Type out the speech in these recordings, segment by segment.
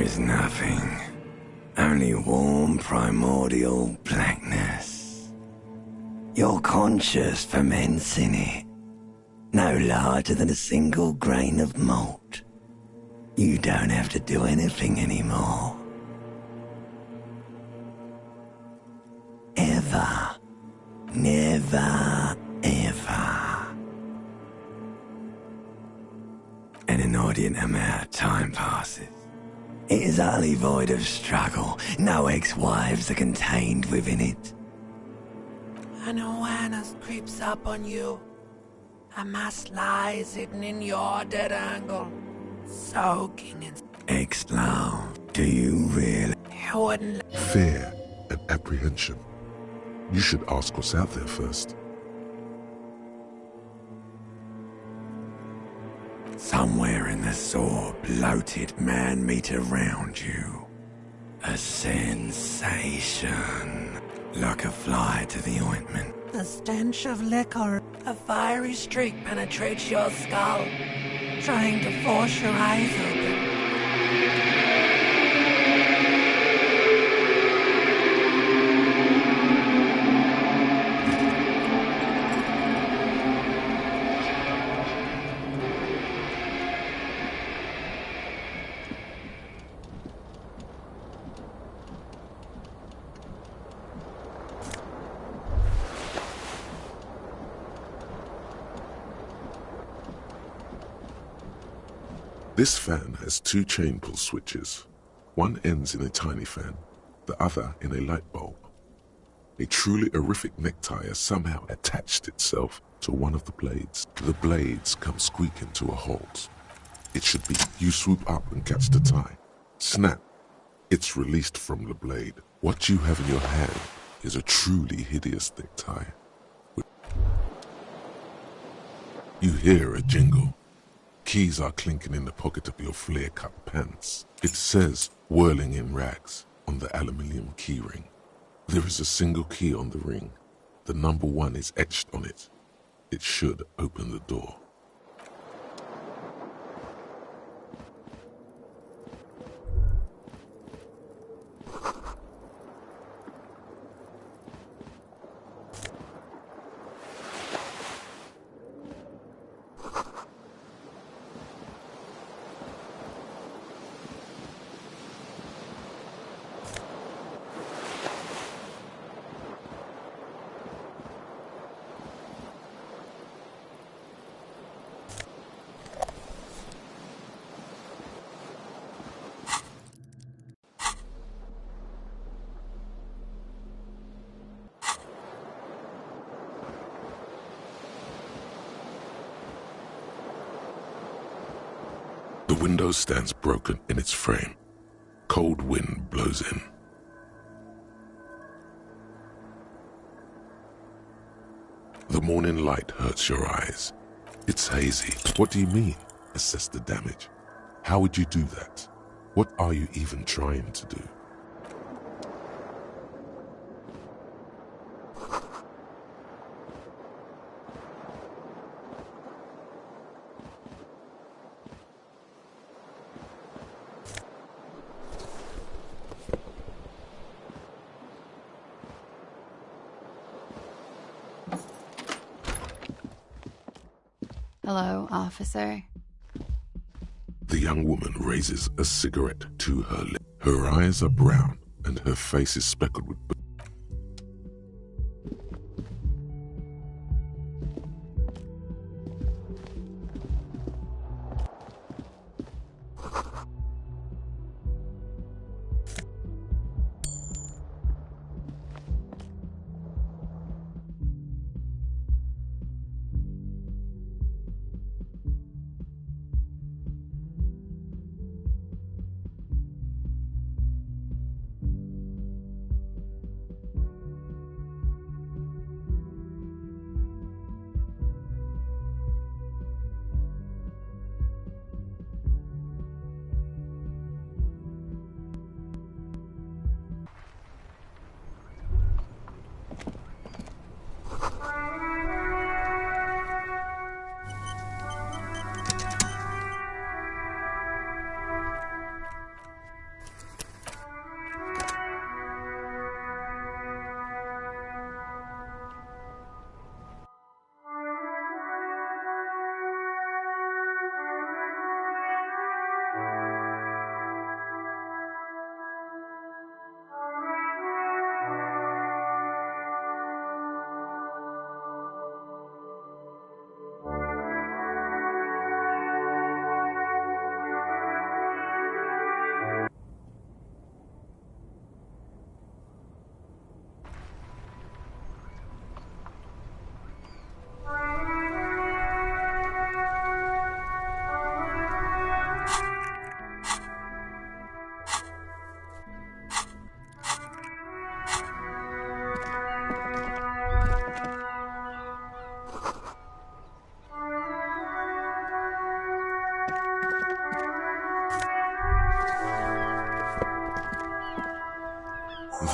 is nothing. Only warm primordial blackness. Your conscious ferments in it. No larger than a single grain of malt. You don't have to do anything anymore. Ever. Never, ever. And an inordinate amount of time passes. It is utterly void of struggle. No ex-wives are contained within it. An awareness creeps up on you. A mass lies hidden in your dead angle, soaking in... Ex-love, do you really? You wouldn't... Fear and apprehension. You should ask what's out there first. Somewhere in the sore, bloated man-meat around you. A sensation. Like a fly to the ointment. The stench of liquor. A fiery streak penetrates your skull, trying to force your eyes open. This fan has two chain pull switches. One ends in a tiny fan, the other in a light bulb. A truly horrific necktie has somehow attached itself to one of the blades. The blades come squeaking to a halt. It should be you swoop up and catch the tie. Snap. It's released from the blade. What you have in your hand is a truly hideous necktie. You hear a jingle. Keys are clinking in the pocket of your flare-cut pants. It says, whirling in rags, on the aluminium keyring. There is a single key on the ring. The number 1 is etched on it. It should open the door. The window stands broken in its frame. Cold wind blows in. The morning light hurts your eyes. It's hazy. What do you mean? Assess the damage. How would you do that? What are you even trying to do? Hello, officer. The young woman raises a cigarette to her lips. Her eyes are brown and her face is speckled with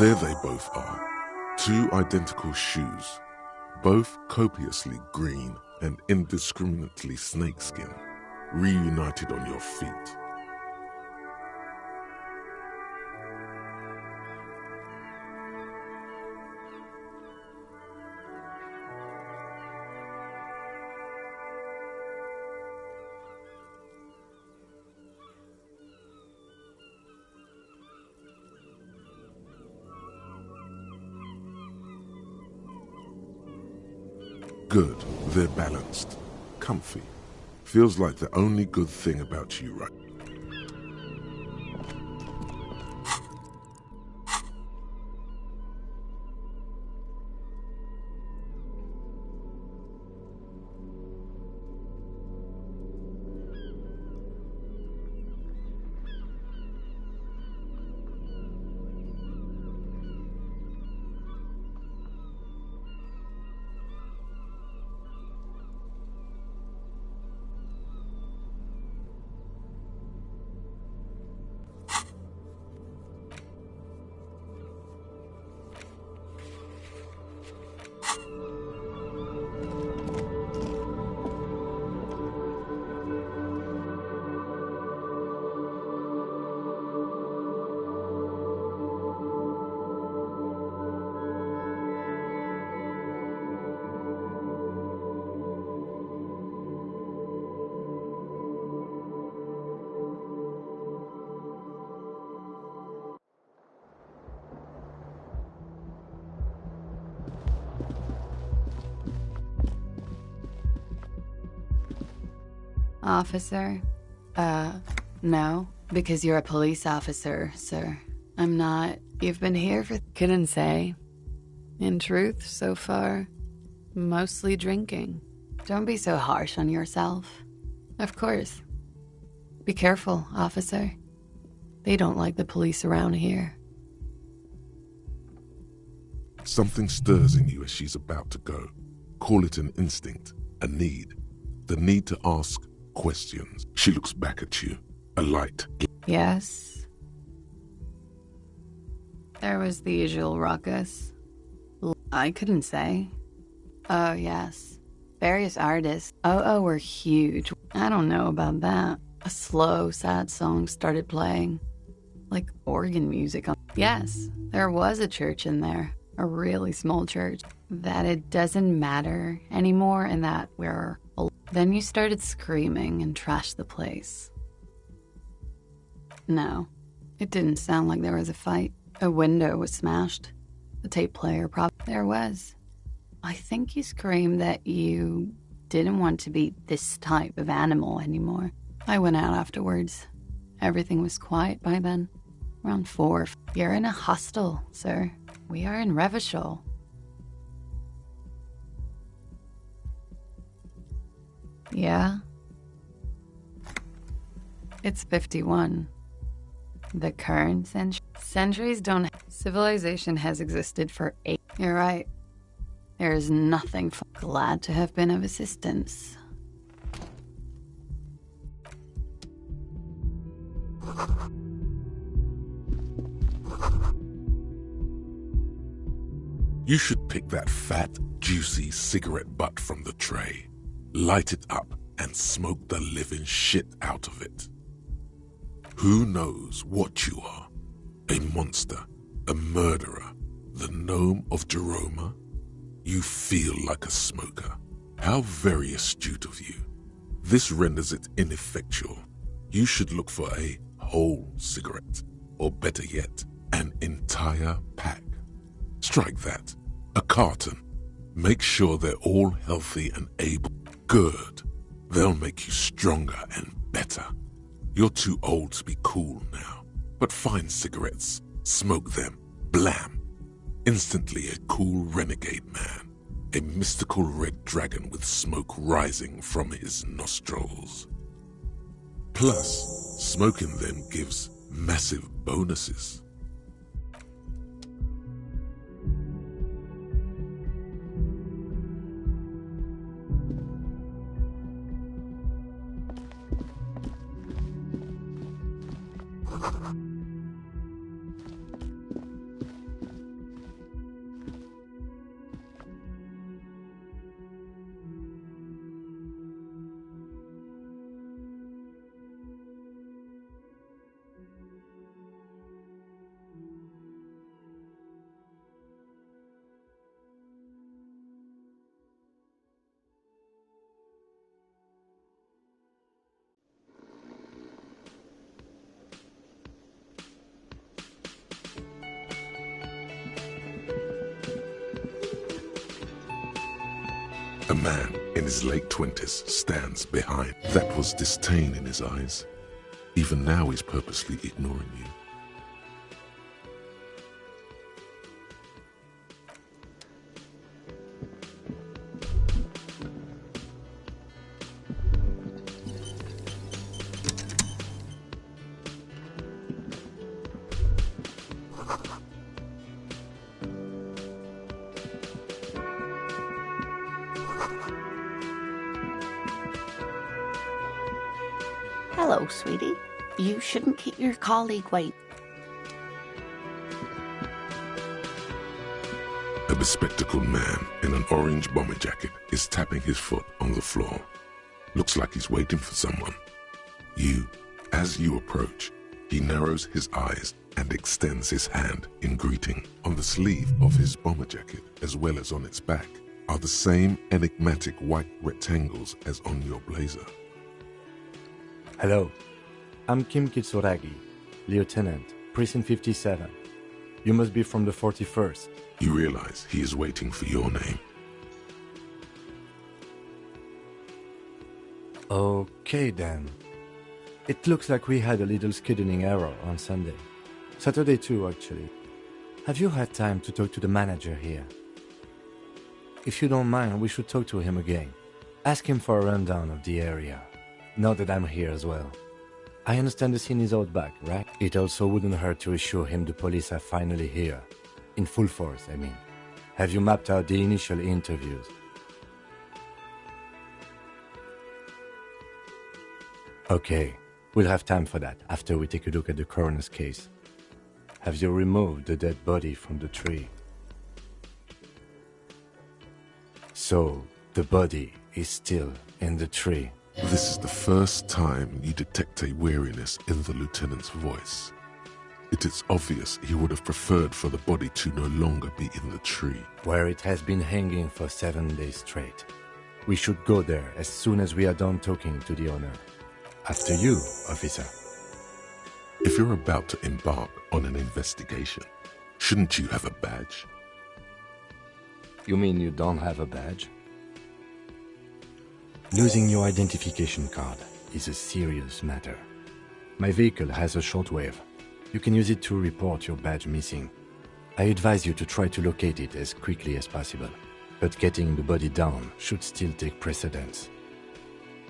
There they both are. Two identical shoes, both copiously green and indiscriminately snakeskin, reunited on your feet. Good, they're balanced, comfy. Feels like the only good thing about you right. Officer? No, because you're a police officer, sir. I'm not. You've been here for... Couldn't say. In truth, so far, mostly drinking. Don't be so harsh on yourself. Of course. Be careful, officer. They don't like the police around here. Something stirs in you as she's about to go. Call it an instinct, a need. The need to ask questions. She looks back at you, a light. Yes. There was the usual ruckus. I couldn't say. Oh, yes. Various artists. Oh, were huge. I don't know about that. A slow, sad song started playing. Like organ music. Yes, there was a church in there. A really small church. That it doesn't matter anymore and that we're... Then you started screaming and trashed the place. No, it didn't sound like there was a fight. A window was smashed. The tape player probably... There was. I think you screamed that you didn't want to be this type of animal anymore. I went out afterwards. Everything was quiet by then. Around 4. You're in a hostel, sir. We are in Revachol. Yeah? It's 51. The current century. Centuries don't... Civilization has existed for 8. You're right. There is nothing... Glad to have been of assistance. You should pick that fat, juicy cigarette butt from the tray, light it up, and smoke the living shit out of it. Who knows what you are? A monster, a murderer, the gnome of Jeroma? You feel like a smoker. How very astute of you. This renders it ineffectual. You should look for a whole cigarette, or better yet, an entire pack. Strike that. A carton. Make sure they're all healthy and able. Good. They'll make you stronger and better. You're too old to be cool now, but find cigarettes, smoke them, blam. Instantly a cool renegade man, a mystical red dragon with smoke rising from his nostrils. Plus, smoking them gives massive bonuses. A man in his late 20s stands behind. That was disdain in his eyes. Even now he's purposely ignoring you. Hello, sweetie. You shouldn't keep your colleague waiting. A bespectacled man in an orange bomber jacket is tapping his foot on the floor. Looks like he's waiting for someone. As you approach, he narrows his eyes and extends his hand in greeting. On the sleeve of his bomber jacket, as well as on its back, are the same enigmatic white rectangles as on your blazer. Hello, I'm Kim Kitsuragi, Lieutenant, Precinct 57. You must be from the 41st. You realize he is waiting for your name. Okay then. It looks like we had a little scheduling error on Sunday. Saturday too, actually. Have you had time to talk to the manager here? If you don't mind, we should talk to him again. Ask him for a rundown of the area. Now that I'm here as well. I understand the scene is out back, right? It also wouldn't hurt to assure him the police are finally here. In full force, I mean. Have you mapped out the initial interviews? Okay, we'll have time for that after we take a look at the coroner's case. Have you removed the dead body from the tree? So, the body is still in the tree. This is the first time you detect a weariness in the lieutenant's voice. It is obvious he would have preferred for the body to no longer be in the tree. Where it has been hanging for 7 days straight. We should go there as soon as we are done talking to the owner. After you, officer. If you're about to embark on an investigation, shouldn't you have a badge? You mean you don't have a badge? Losing your identification card is a serious matter. My vehicle has a shortwave. You can use it to report your badge missing. I advise you to try to locate it as quickly as possible, but getting the body down should still take precedence.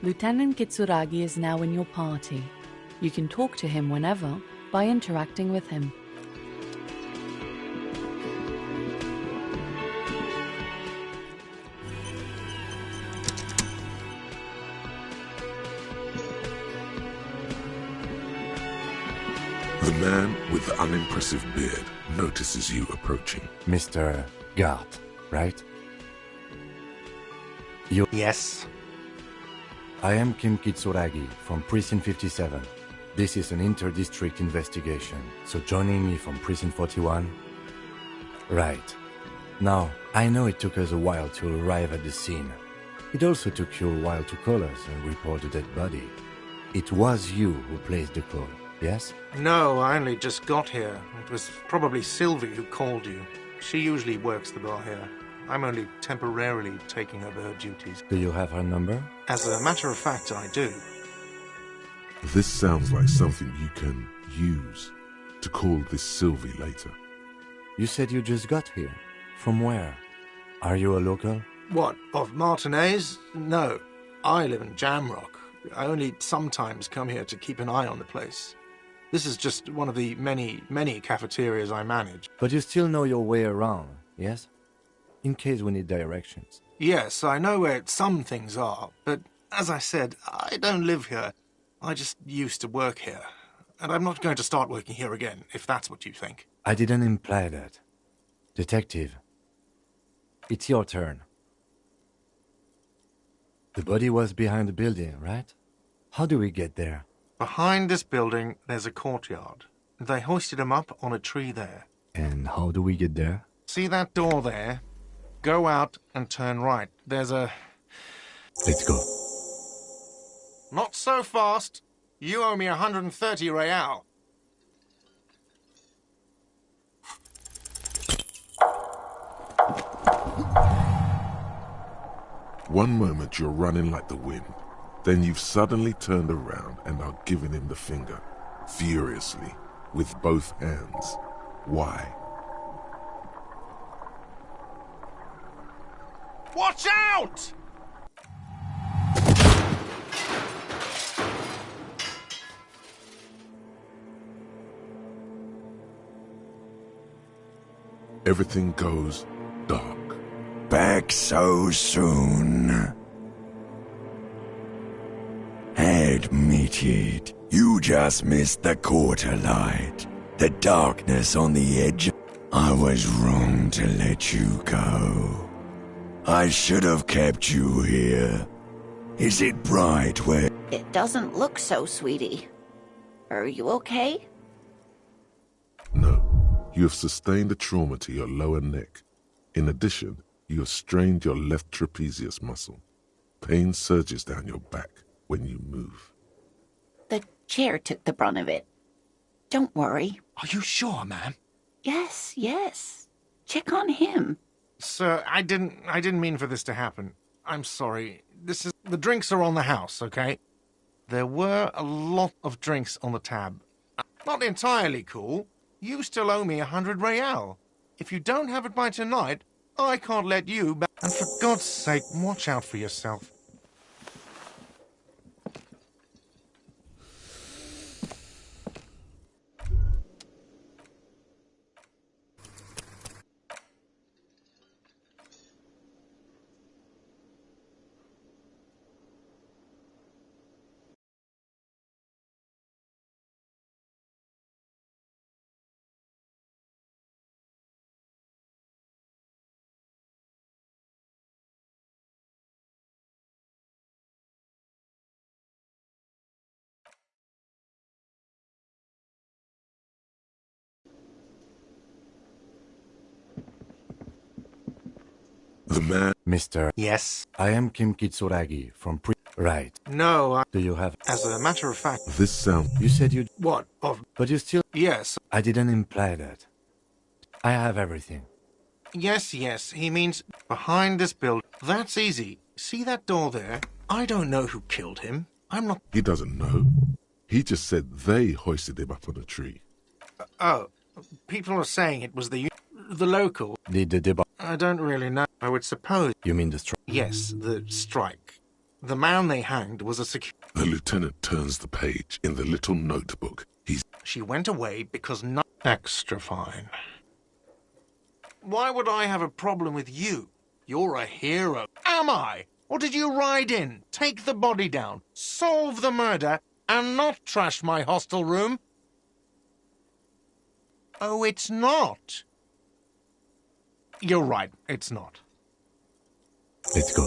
Lieutenant Kitsuragi is now in your party. You can talk to him whenever by interacting with him. The man with the unimpressive beard notices you approaching. Mr. Gart, right? Yes. I am Kim Kitsuragi from Precinct 57. This is an inter-district investigation, so joining me from Precinct 41? Right. Now, I know it took us a while to arrive at the scene. It also took you a while to call us and report the dead body. It was you who placed the call, yes? No, I only just got here. It was probably Sylvie who called you. She usually works the bar here. I'm only temporarily taking over her duties. Do you have her number? As a matter of fact, I do. This sounds like something you can use to call this Sylvie later. You said you just got here. From where? Are you a local? What, of Martinez? No. I live in Jamrock. I only sometimes come here to keep an eye on the place. This is just one of the many, many cafeterias I manage. But you still know your way around, yes? In case we need directions. Yes, I know where some things are, but as I said, I don't live here. I just used to work here. And I'm not going to start working here again, if that's what you think. I didn't imply that. Detective, it's your turn. The body was behind the building, right? How do we get there? Behind this building, there's a courtyard. They hoisted him up on a tree there. And how do we get there? See that door there? Go out and turn right. There's a... Let's go. Not so fast. You owe me 130 real. One moment you're running like the wind, then you've suddenly turned around and are giving him the finger, furiously, with both hands. Why? Watch out! Everything goes dark. Back so soon? Admit it, you just missed the quarter light. The darkness on the edge. I was wrong to let you go. I should have kept you here. Is it bright where... It doesn't look so, sweetie. Are you okay? No, you have sustained a trauma to your lower neck. In addition, you have strained your left trapezius muscle. Pain surges down your back when you move. The chair took the brunt of it. Don't worry. Are you sure, ma'am? Yes, yes. Check on him. Sir, I didn't mean for this to happen. I'm sorry. The drinks are on the house, okay? There were a lot of drinks on the tab. Not entirely cool. You still owe me 100 real. If you don't have it by tonight, I can't let you back. And for God's sake, watch out for yourself. The man... Mister, Yes? I am Kim Kitsuragi from Right. No, Do you have... as a matter of fact... This sound... You said you'd... What? Of... But you still... Yes. I didn't imply that. I have everything. Yes, yes. He means behind this building. That's easy. See that door there? I don't know who killed him. I'm not... He doesn't know. He just said they hoisted him up on a tree. Oh, people are saying it was the local. The I don't really know. I would suppose. You mean the strike? Yes, the strike. The man they hanged was a The lieutenant turns the page in the little notebook. She went away because not extra fine. Why would I have a problem with you? You're a hero. Am I? Or did you ride in, take the body down, solve the murder, and not trash my hostel room? Oh, it's not. You're right, it's not. Let's go.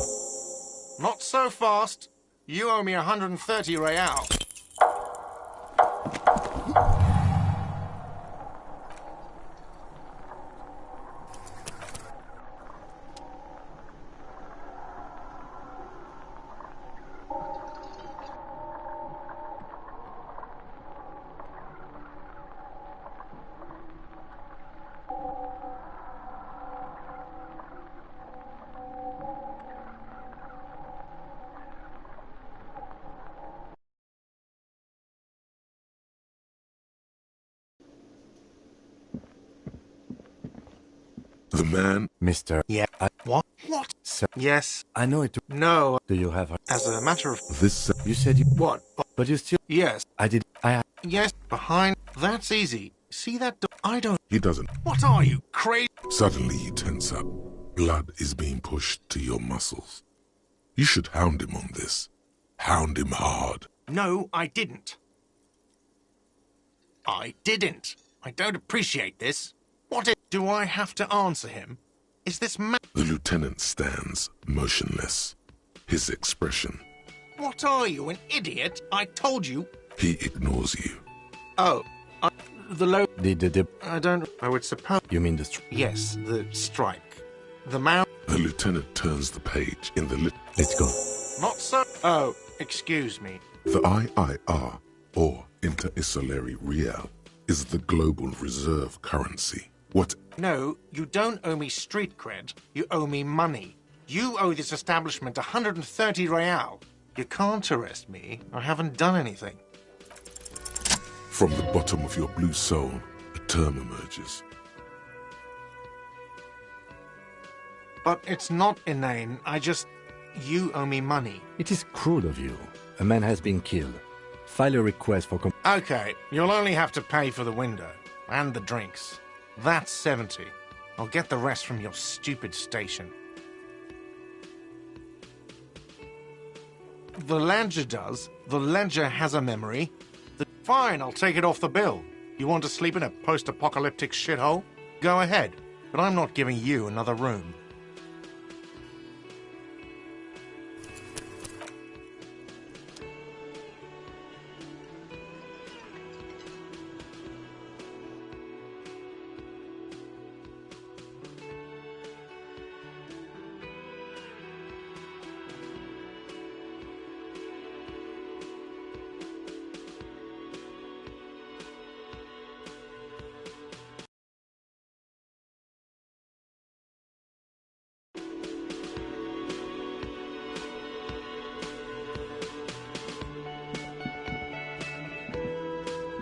Not so fast. You owe me 130 real. The man... Mister... Yeah. What? What? Sir, Yes. I know it... No. Do you have... As a matter of... This... You said you... What? But you still... Yes. I did... Yes. Behind. That's easy. See that door? I don't... He doesn't. What are you, crazy? Suddenly you tense up. Blood is being pushed to your muscles. You should hound him on this. Hound him hard. No, I didn't. I didn't. I don't appreciate this. Do I have to answer him? Is this The lieutenant stands motionless. His expression. What are you, an idiot? I told you. He ignores you. Oh, the low... I don't... I would suppose... You mean the strike? Yes, the strike. The man... The lieutenant turns the page in the Let's go. Not so... Oh, excuse me. The IIR, or Inter-Isolary Real, is the global reserve currency. What? No, you don't owe me street cred. You owe me money. You owe this establishment 130 real. You can't arrest me. I haven't done anything. From the bottom of your blue soul, a term emerges. But it's not inane. You owe me money. It is cruel of you. A man has been killed. File a request for Okay, you'll only have to pay for the window. And the drinks. That's 70. I'll get the rest from your stupid station. The ledger does. The ledger has a memory. Fine, I'll take it off the bill. You want to sleep in a post-apocalyptic shithole? Go ahead, but I'm not giving you another room.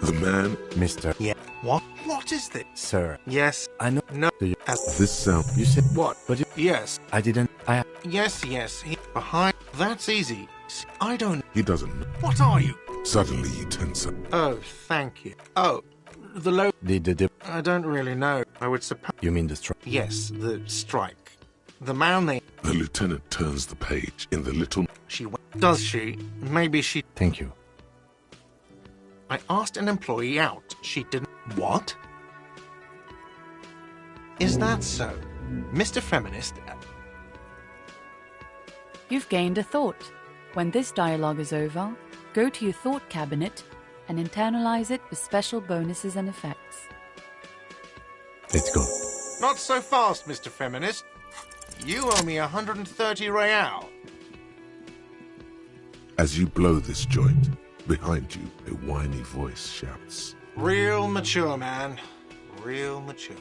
The man... Mr. Yeah. What? What is this? Sir. Yes. I know. No. Do you... This sound... You said... What? But you... Yes. I didn't... I... Yes. He behind. That's easy. I don't... He doesn't know. What are you? Suddenly he tenses up. Oh, thank you. Oh, the low... The... I don't really know. I would suppose... You mean the strike? Yes, the strike. The man they... The lieutenant turns the page in the little... Does she? Maybe she... Thank you. I asked an employee out. She didn't... What? Is that so? Mr. Feminist... You've gained a thought. When this dialogue is over, go to your thought cabinet and internalize it with special bonuses and effects. Let's go. Not so fast, Mr. Feminist. You owe me 130 real. As you blow this joint, behind you, a whiny voice shouts. Real mature, man. Real mature.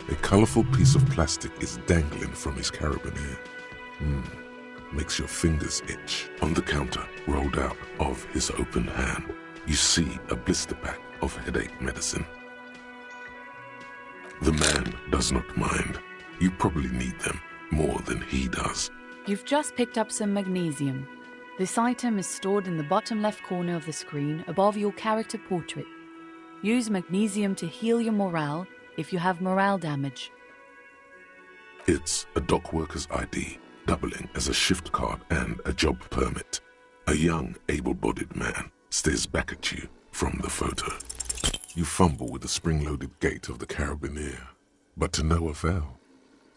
A colourful piece of plastic is dangling from his carabiner. Makes your fingers itch. On the counter, rolled out of his open hand, you see a blister pack of headache medicine. The man does not mind. You probably need them more than he does. You've just picked up some magnesium. This item is stored in the bottom left corner of the screen above your character portrait. Use magnesium to heal your morale if you have morale damage. It's a dock worker's ID, doubling as a shift card and a job permit. A young, able-bodied man stares back at you from the photo. You fumble with the spring-loaded gate of the carabiner, but to no avail.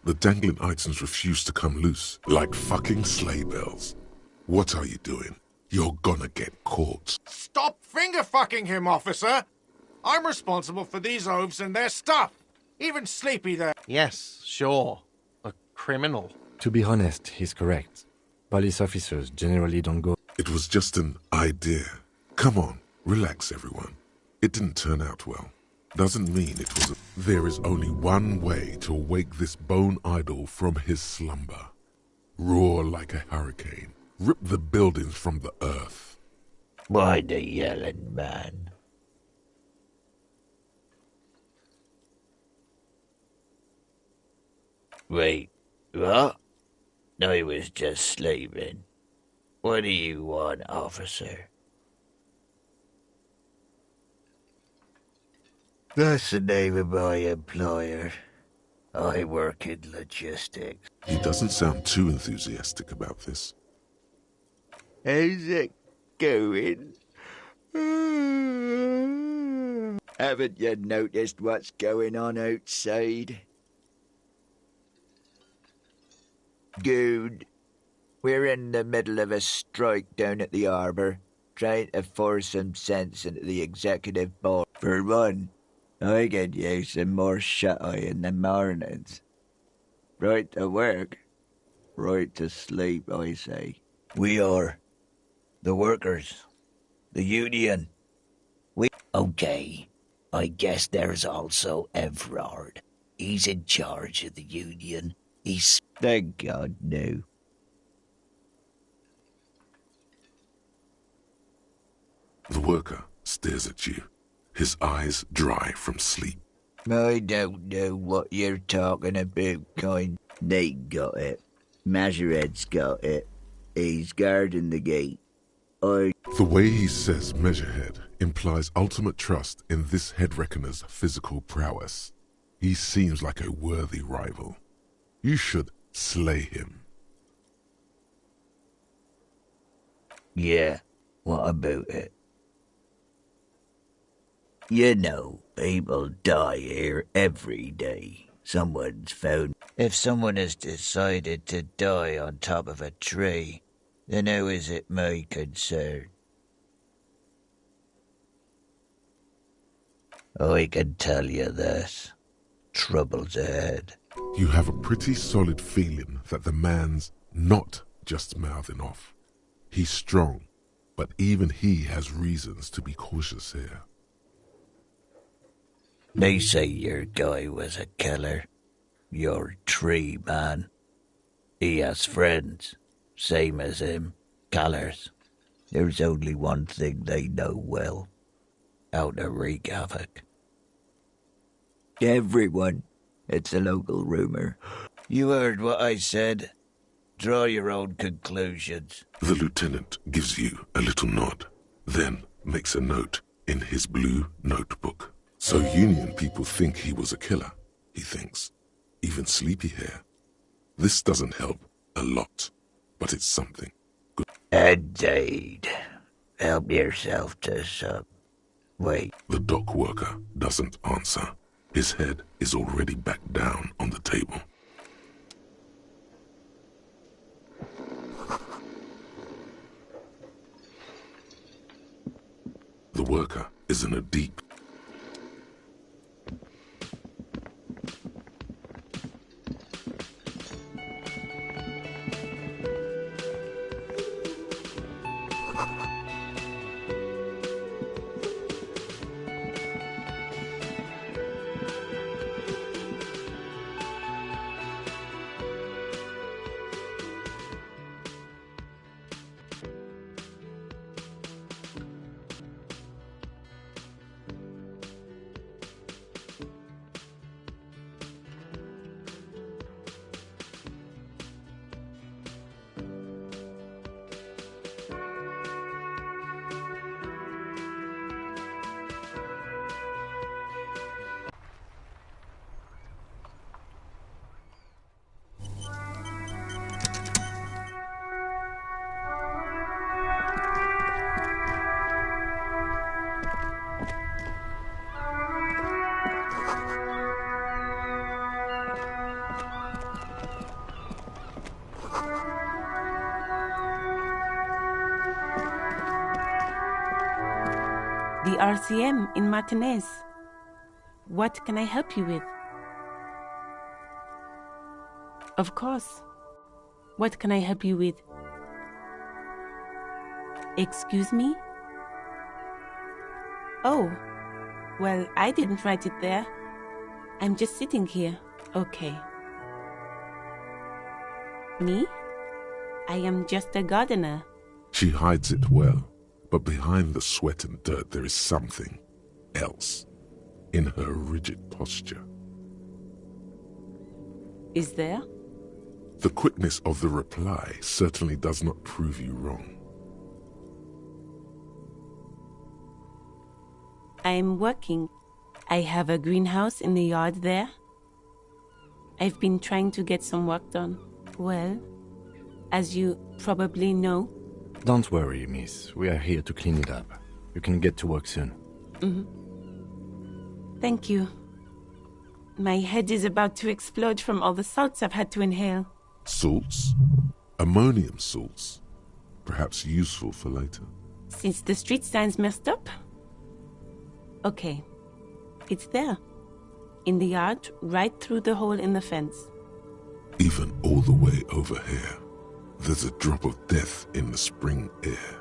The dangling items refuse to come loose, like fucking sleigh bells. What are you doing? You're gonna get caught. Stop finger-fucking him, officer! I'm responsible for these oafs and their stuff. Even Sleepy there. Yes, sure. A criminal. To be honest, he's correct. Police officers generally don't go... It was just an idea. Come on, relax, everyone. It didn't turn out well. Doesn't mean it was There is only one way to wake this bone idol from his slumber. Roar like a hurricane. Rip the buildings from the earth. Why the yelling, man? Wait, what? I was just sleeping. What do you want, officer? That's the name of my employer. I work in logistics. He doesn't sound too enthusiastic about this. How's it going? Haven't you noticed what's going on outside? Good. We're in the middle of a strike down at the harbour, trying to force some sense into the executive board. For one, I could use some more shut-eye in the mornings. Right to work, right to sleep, I say. We are the workers, the union. Okay, I guess there's also Everard. He's in charge of the union. Thank God, no. The worker stares at you, his eyes dry from sleep. I don't know what you're talking about, kind. Nate got it. Measurehead's got it. He's guarding the gate. The way he says Measurehead implies ultimate trust in this head reckoner's physical prowess. He seems like a worthy rival. You should slay him. Yeah, what about it? You know, people die here every day. Someone's found. If someone has decided to die on top of a tree, then how is it my concern? I can tell you this. Trouble's ahead. You have a pretty solid feeling that the man's not just mouthing off. He's strong, but even he has reasons to be cautious here. They say your guy was a killer. Your tree man. He has friends, same as him, killers. There's only one thing they know well. How to wreak havoc. Everyone. It's a local rumor. You heard what I said. Draw your own conclusions. The lieutenant gives you a little nod, then makes a note in his blue notebook. So Union people think he was a killer, he thinks. Even sleepy hair. This doesn't help a lot, but it's something. Good. Indeed. Help yourself to some. Wait. The dock worker doesn't answer. His head is already back down on the table. The worker is in a deep The RCM in Martinez. What can I help you with? Of course. What can I help you with? Excuse me? Oh, well, I didn't write it there. I'm just sitting here. Okay. Me? I am just a gardener. She hides it well, but behind the sweat and dirt there is something else in her rigid posture. Is there? The quickness of the reply certainly does not prove you wrong. I am working. I have a greenhouse in the yard there. I've been trying to get some work done. Well, as you probably know. Don't worry, miss. We are here to clean it up. You can get to work soon. Thank you. My head is about to explode from all the salts I've had to inhale. Salts? Ammonium salts. Perhaps useful for later. Since the street sign's messed up? Okay. It's there. In the yard, right through the hole in the fence. Even all the way over here, there's a drop of death in the spring air.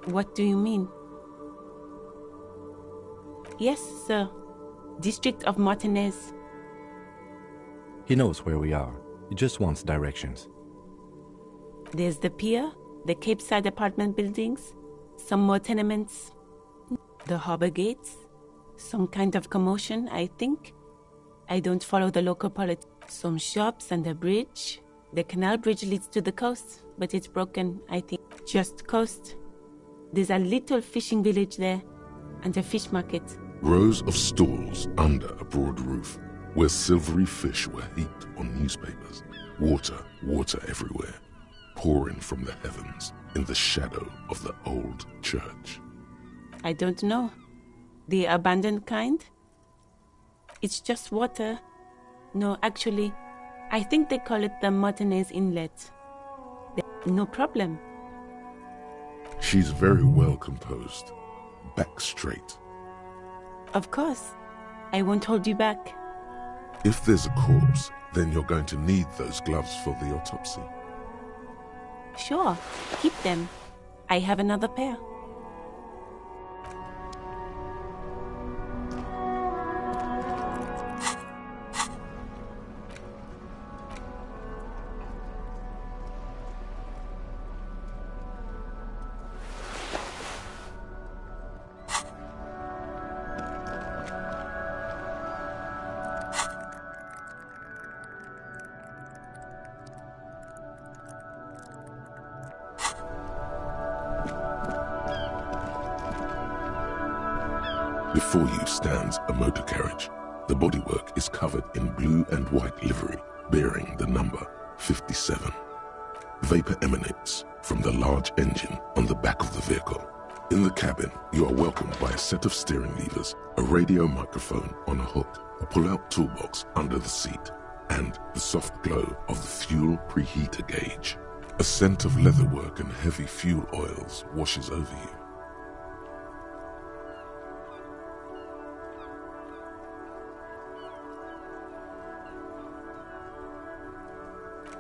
What do you mean? Yes, sir. District of Martinez. He knows where we are. He just wants directions. There's the pier, the Cape Side apartment buildings, some more tenements, the harbor gates, some kind of commotion, I think. I don't follow the local politics. Some shops and a bridge. The canal bridge leads to the coast, but it's broken, I think. Just coast. There's a little fishing village there, and a fish market. Rows of stalls under a broad roof, where silvery fish were heaped on newspapers. Water, water everywhere, pouring from the heavens in the shadow of the old church. I don't know. The abandoned kind? It's just water. No, actually, I think they call it the Martinez Inlet. No problem. She's very well composed. Back straight. Of course. I won't hold you back. If there's a corpse, then you're going to need those gloves for the autopsy. Sure, keep them. I have another pair. Before you stands a motor carriage. The bodywork is covered in blue and white livery, bearing the number 57. Vapor emanates from the large engine on the back of the vehicle. In the cabin, you are welcomed by a set of steering levers, a radio microphone on a hook, a pull-out toolbox under the seat, and the soft glow of the fuel preheater gauge. A scent of leatherwork and heavy fuel oils washes over you.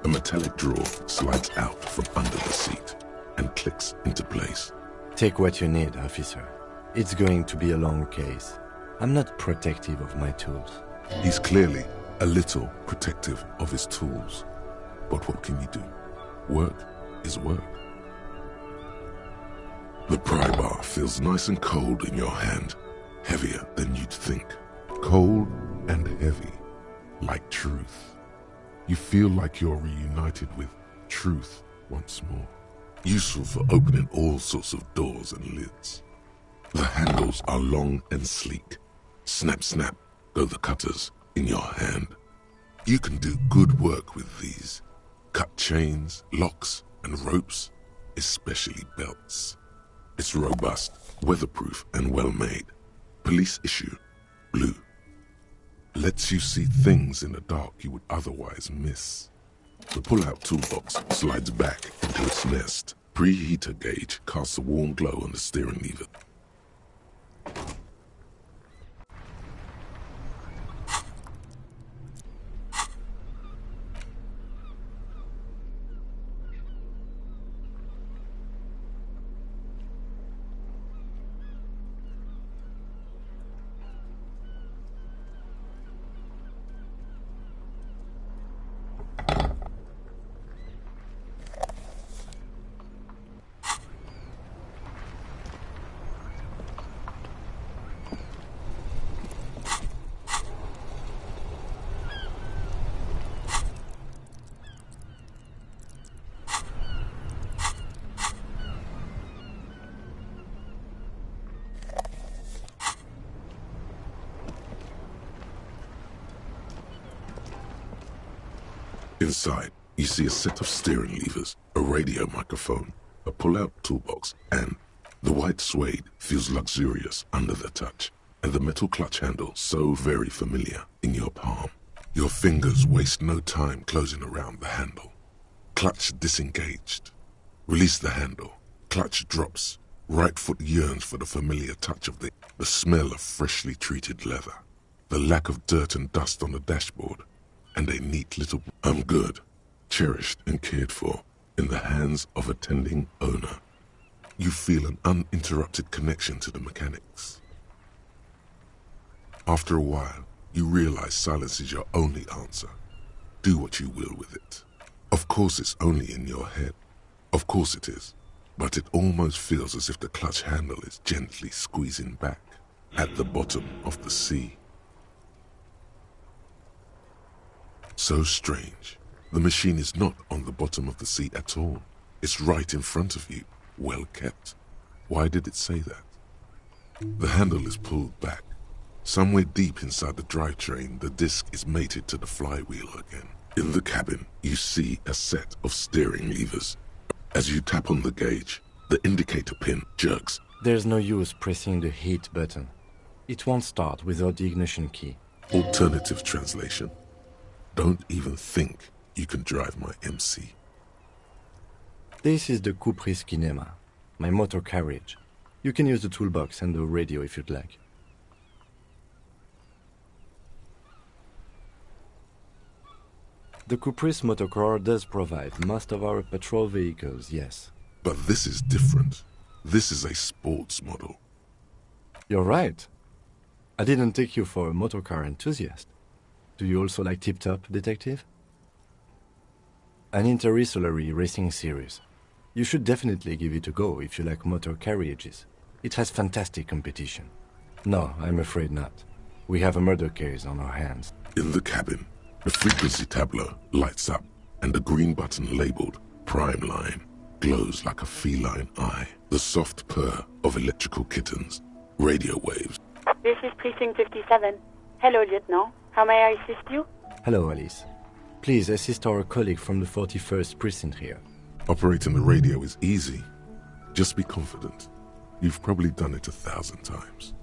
A metallic drawer slides out from under the seat and clicks into place. Take what you need, officer. It's going to be a long case. I'm not protective of my tools. He's clearly a little protective of his tools. But what can you do? Work is work. The pry bar feels nice and cold in your hand, heavier than you'd think. Cold and heavy, like truth. You feel like you're reunited with truth once more. Useful for opening all sorts of doors and lids. The handles are long and sleek. Snap, snap, go the cutters in your hand. You can do good work with these. Cut chains, locks, and ropes, especially belts. It's robust, weatherproof, and well-made. Police issue, blue. Lets you see things in the dark you would otherwise miss. The pull-out toolbox slides back into its nest. Preheater gauge casts a warm glow on the steering lever. Inside, you see a set of steering levers, a radio microphone, a pull-out toolbox, and the white suede feels luxurious under the touch, and the metal clutch handle so very familiar in your palm. Your fingers waste no time closing around the handle. Clutch disengaged. Release the handle. Clutch drops. Right foot yearns for the familiar touch of the smell of freshly treated leather, the lack of dirt and dust on the dashboard, and a neat little "I'm good," cherished and cared for, in the hands of a tending owner. You feel an uninterrupted connection to the mechanics. After a while, you realize silence is your only answer. Do what you will with it. Of course it's only in your head. Of course it is. But it almost feels as if the clutch handle is gently squeezing back at the bottom of the sea. So strange. The machine is not on the bottom of the sea at all. It's right in front of you, well kept. Why did it say that? The handle is pulled back. Somewhere deep inside the drivetrain, the disc is mated to the flywheel again. In the cabin, you see a set of steering levers. As you tap on the gauge, the indicator pin jerks. There's no use pressing the heat button. It won't start without the ignition key. Alternative translation. Don't even think you can drive my MC. This is the Caprice Kinema, my motor carriage. You can use the toolbox and the radio if you'd like. The Caprice motorcar does provide most of our patrol vehicles, yes. But this is different. This is a sports model. You're right. I didn't take you for a motorcar enthusiast. Do you also like Tip Top, Detective? An interstellary racing series. You should definitely give it a go if you like motor carriages. It has fantastic competition. No, I'm afraid not. We have a murder case on our hands. In the cabin, the frequency tableau lights up, and the green button labeled Prime Line glows like a feline eye. The soft purr of electrical kittens, radio waves. This is Precinct 57. Hello, Lieutenant. How may I assist you? Hello, Alice. Please assist our colleague from the 41st Precinct here. Operating the radio is easy. Just be confident. You've probably done it 1,000 times.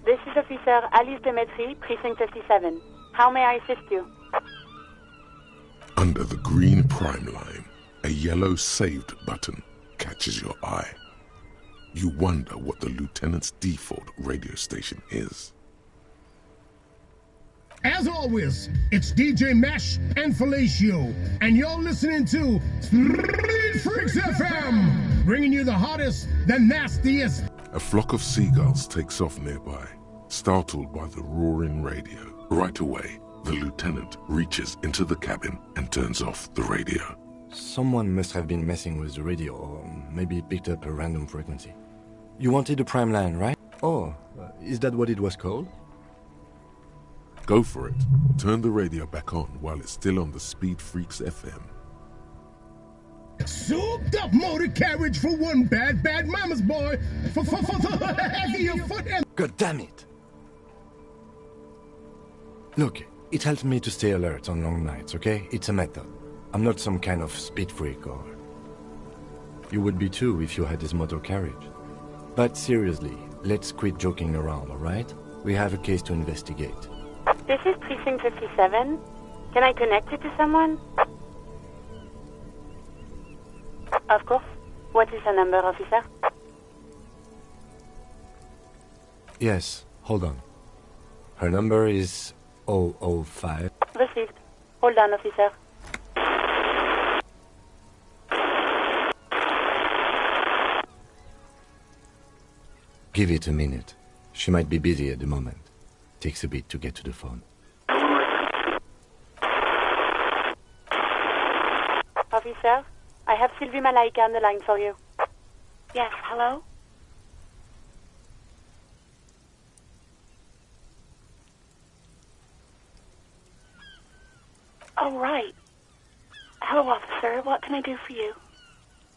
This is Officer Alice Demetri, Precinct 57. How may I assist you? Under the green prime line, a yellow saved button catches your eye. You wonder what the lieutenant's default radio station is. As always, it's DJ Mesh and Felicio, and you're listening to Street Freaks FM, bringing you the hottest, the nastiest. A flock of seagulls takes off nearby, startled by the roaring radio. Right away, the lieutenant reaches into the cabin and turns off the radio. Someone must have been messing with the radio, or maybe picked up a random frequency. You wanted a prime line, right? Oh, is that what it was called? Go for it. Turn the radio back on while it's still on the Speed Freaks FM. Souped up motor carriage for one bad mama's boy. For heavier foot and... God damn it! Look, it helps me to stay alert on long nights, okay? It's a method. I'm not some kind of speed freak or... You would be too if you had this motor carriage. But seriously, let's quit joking around, alright? We have a case to investigate. This is Precinct 57. Can I connect you to someone? Of course. What is the number, officer? Yes, hold on. Her number is 005. Received. Hold on, officer. Give it a minute. She might be busy at the moment. Takes a bit to get to the phone. Officer, I have Sylvie Malaika on the line for you. Yes, hello? Oh, right. Hello, officer. What can I do for you?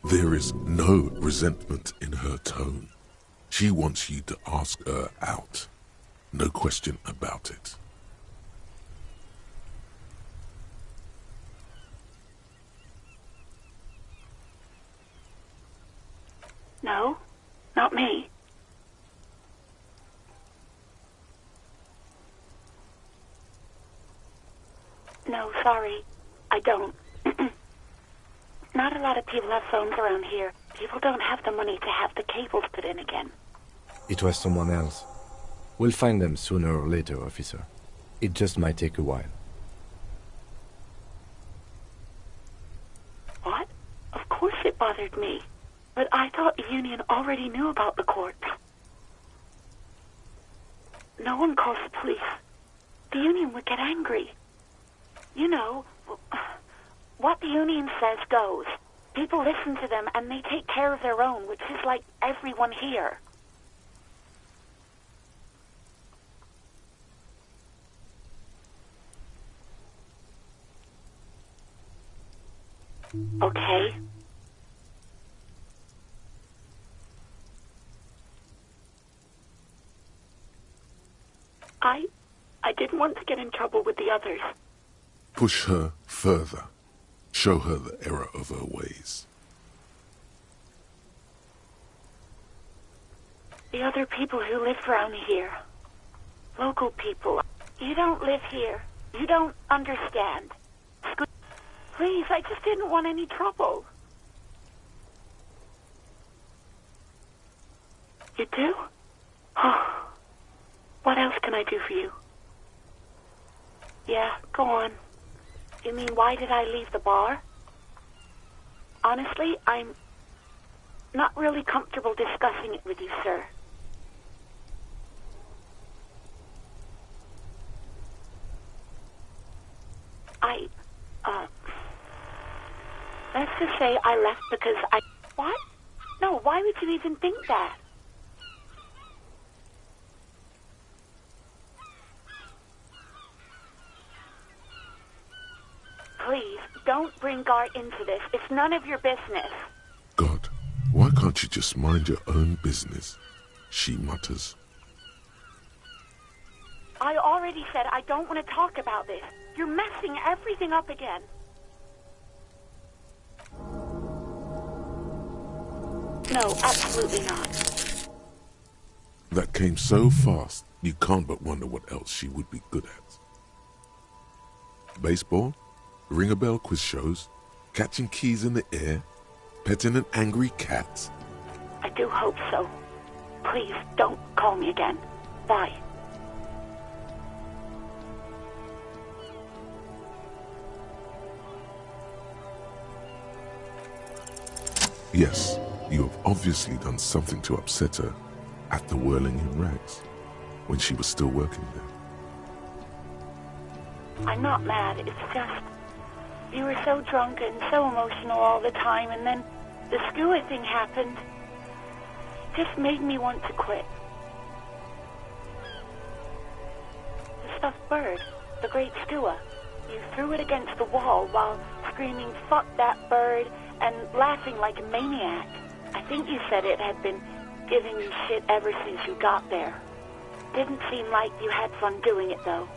There is no resentment in her tone. She wants you to ask her out. No question about it. No, not me. No, sorry, I don't. Not a lot of people have phones around here. People don't have the money to have the cables put in again. It was someone else. We'll find them sooner or later, officer. It just might take a while. What? Of course it bothered me. But I thought the union already knew about the court. No one calls the police. The union would get angry. You know, what the union says goes. People listen to them and they take care of their own, which is like everyone here. Okay. I didn't want to get in trouble with the others. Push her further. Show her the error of her ways. The other people who live around here. Local people. You don't live here. You don't understand. Please, I just didn't want any trouble. You do? Oh. What else can I do for you? Yeah, go on. You mean, why did I leave the bar? Honestly, I'm not really comfortable discussing it with you, sir. Let's just say I left because I... What? No, why would you even think that? Please, don't bring Gar into this. It's none of your business. God, why can't you just mind your own business? She mutters. I already said I don't want to talk about this. You're messing everything up again. No, absolutely not. That came so fast, you can't but wonder what else she would be good at. Baseball? Ring-a-bell quiz shows? Catching keys in the air? Petting an angry cat? I do hope so. Please, don't call me again. Bye. Yes, you have obviously done something to upset her at the Whirling in Rags when she was still working there. I'm not mad, it's just... You were so drunk and so emotional all the time, and then the skua thing happened. It just made me want to quit. The stuffed bird, the great skua, you threw it against the wall while screaming, "Fuck that bird," and laughing like a maniac. I think you said it had been giving you shit ever since you got there. Didn't seem like you had fun doing it, though.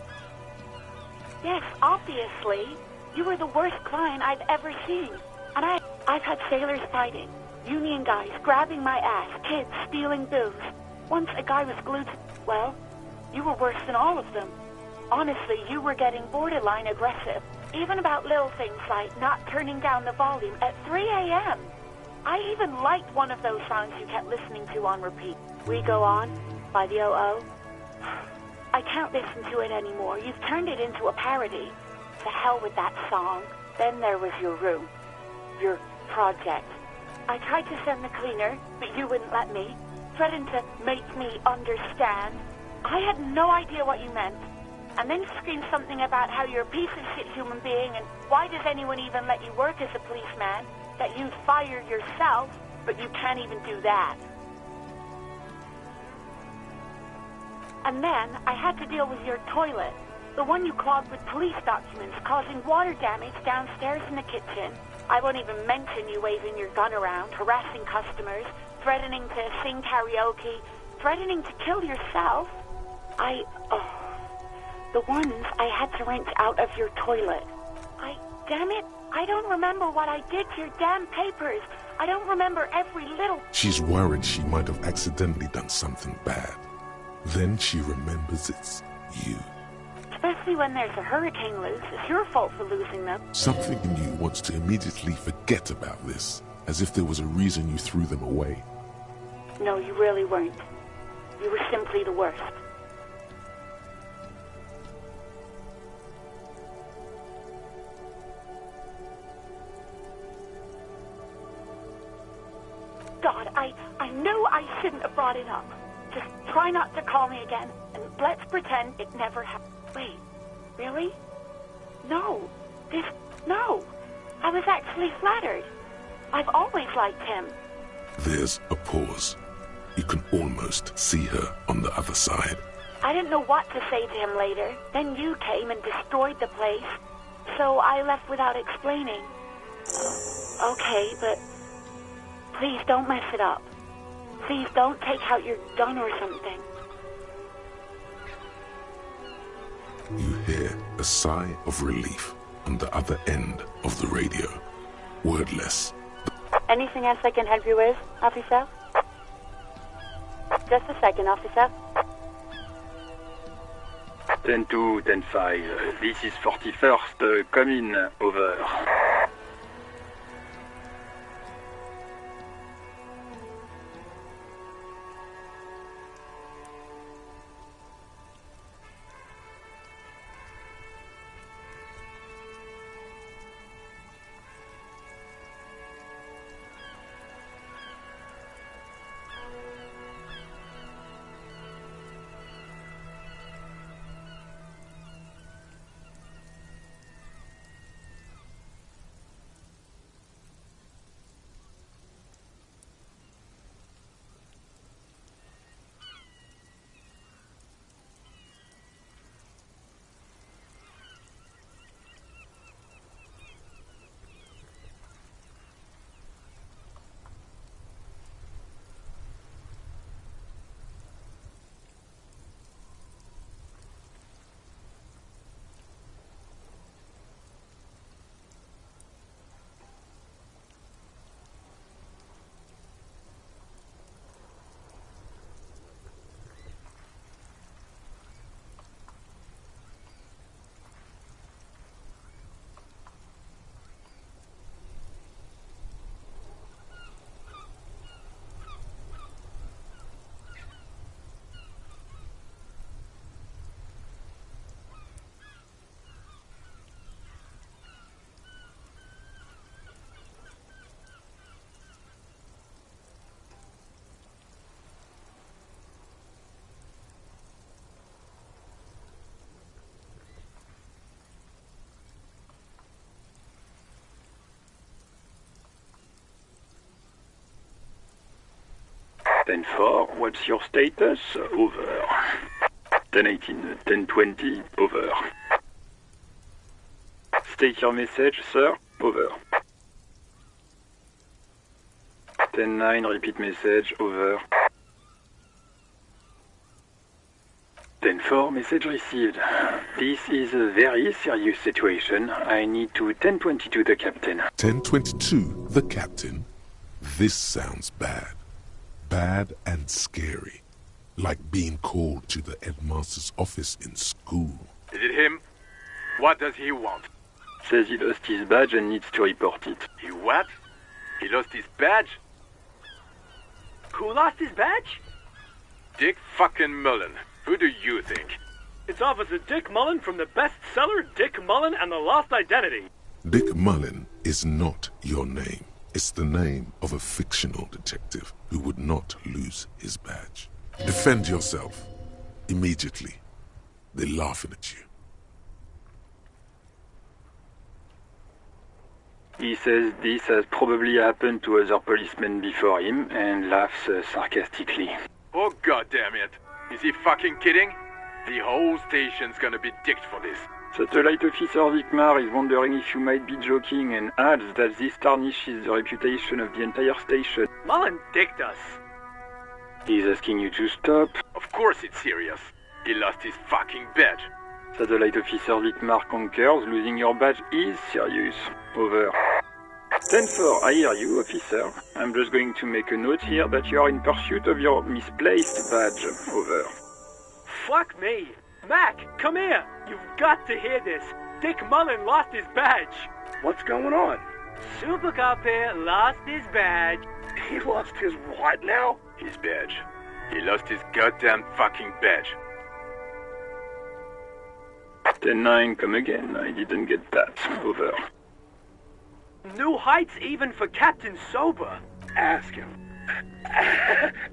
Yes, obviously. You were the worst client I've ever seen. And I've had sailors fighting, union guys grabbing my ass, kids stealing booze. Once a guy was glued to... Well, you were worse than all of them. Honestly, you were getting borderline aggressive. Even about little things like not turning down the volume at 3 a.m. I even liked one of those songs you kept listening to on repeat. We Go On, by the O.O. I can't listen to it anymore. You've turned it into a parody. To hell with that song. Then there was your room. Your project. I tried to send the cleaner, but you wouldn't let me. Threatened to make me understand. I had no idea what you meant. And then you screamed something about how you're a piece of shit human being, and why does anyone even let you work as a policeman? That you'd fire yourself, but you can't even do that. And then I had to deal with your toilet. The one you clogged with police documents, causing water damage downstairs in the kitchen. I won't even mention you waving your gun around, harassing customers, threatening to sing karaoke, threatening to kill yourself. The ones I had to wrench out of your toilet. Damn it, I don't remember what I did to your damn papers. I don't remember every little... She's worried she might have accidentally done something bad. Then she remembers it's you. Especially when there's a hurricane loose. It's your fault for losing them. Something in you wants to immediately forget about this, as if there was a reason you threw them away. No, you really weren't. You were simply the worst. God, I knew I shouldn't have brought it up. Just try not to call me again, and let's pretend it never happened. Wait, really? No. No. I was actually flattered. I've always liked him. There's a pause. You can almost see her on the other side. I didn't know what to say to him later. Then you came and destroyed the place. So I left without explaining. Okay, but please don't mess it up. Please don't take out your gun or something. You hear a sigh of relief on the other end of the radio. Wordless. Anything else I can help you with, officer? Just a second, officer. 10-2, 10-5. This is 41st. Come in. Over. Ten 4, what's your status? Over. 10-18, 10-20, over. State your message, sir. Over. 10-9, repeat message. Over. 10-4, message received. This is a very serious situation. I need to 10-22 the captain. 10-22, the captain? This sounds bad. Bad and scary. Like being called to the headmaster's office in school. Is it him? What does he want? Says he lost his badge and needs to report it. He what? He lost his badge? Who lost his badge? Dick fucking Mullen. Who do you think? It's Officer Dick Mullen from the bestseller Dick Mullen and the Lost Identity. Dick Mullen is not your name. It's the name of a fictional detective who would not lose his badge. Defend yourself. Immediately. They're laughing at you. He says this has probably happened to other policemen before him and laughs sarcastically. Oh, goddamn it. Is he fucking kidding? The whole station's gonna be dicked for this. Satellite Officer Vikmar is wondering if you might be joking and adds that this tarnishes the reputation of the entire station. Mullen dicked us. He's asking you to stop. Of course it's serious. He lost his fucking badge. Satellite Officer Vikmar concurs, losing your badge is serious. Over. 10-4, I hear you, officer. I'm just going to make a note here that you are in pursuit of your misplaced badge. Over. Fuck me. Mac, come here. You've got to hear this. Dick Mullen lost his badge. What's going on? Super Cop here lost his badge. He lost his what now? His badge. He lost his goddamn fucking badge. 10-9, come again. I didn't get that. Over. New heights even for Captain Sober. Ask him.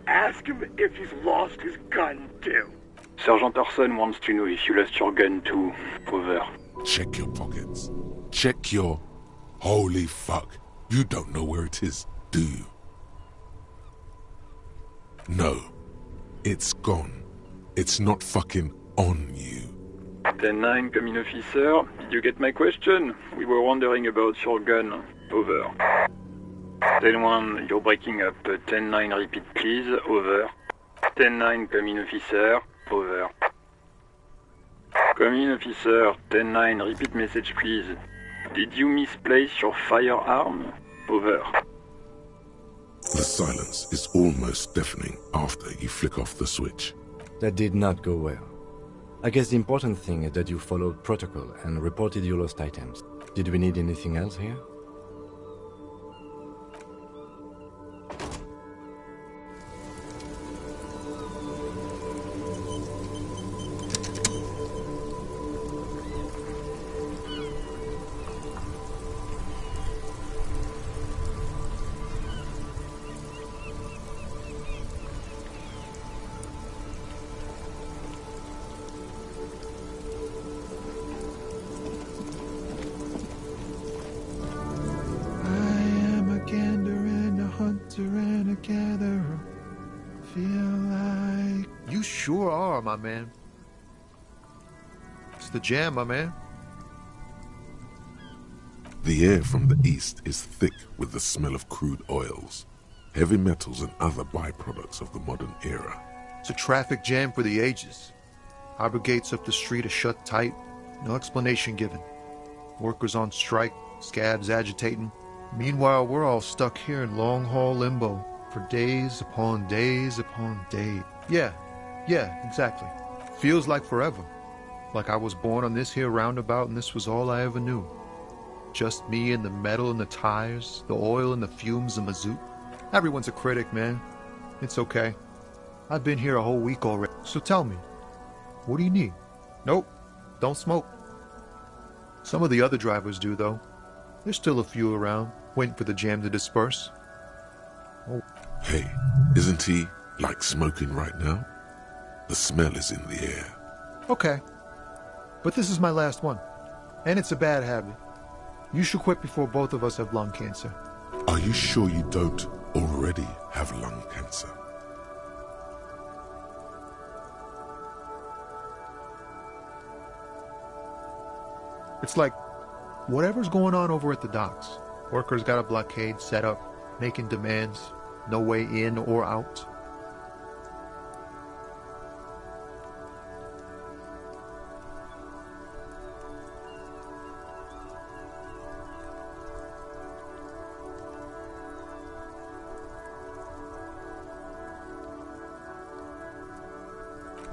Ask him if he's lost his gun too. Sergeant Orson wants to know if you lost your gun too. Over. Check your pockets. Check your... Holy fuck. You don't know where it is, do you? No. It's gone. It's not fucking on you. 10-9, come in, officer. Did you get my question? We were wondering about your gun. Over. 10-1, you're breaking up. 10-9, repeat please. Over. 10-9, come in, officer. Over. Come in, officer. 10-9, repeat message please. Did you misplace your firearm? Over. The silence is almost deafening after you flick off the switch. That did not go well. I guess the important thing is that you followed protocol and reported your lost items. Did we need anything else here? My man. It's the jam, my man. The air from the east is thick with the smell of crude oils, heavy metals and other byproducts of the modern era. It's a traffic jam for the ages. Harbor gates up the street are shut tight, no explanation given. Workers on strike, scabs agitating. Meanwhile, we're all stuck here in long-haul limbo for days upon days upon days. Yeah, exactly. Feels like forever. Like I was born on this here roundabout and this was all I ever knew. Just me and the metal and the tires, the oil and the fumes and mazout. Everyone's a critic, man. It's okay. I've been here a whole week already. So tell me, what do you need? Nope, don't smoke. Some of the other drivers do, though. There's still a few around, waiting for the jam to disperse. Oh. Hey, isn't he, like, smoking right now? The smell is in the air. Okay. But this is my last one. And it's a bad habit. You should quit before both of us have lung cancer. Are you sure you don't already have lung cancer? It's like, whatever's going on over at the docks. Workers got a blockade set up, making demands, no way in or out.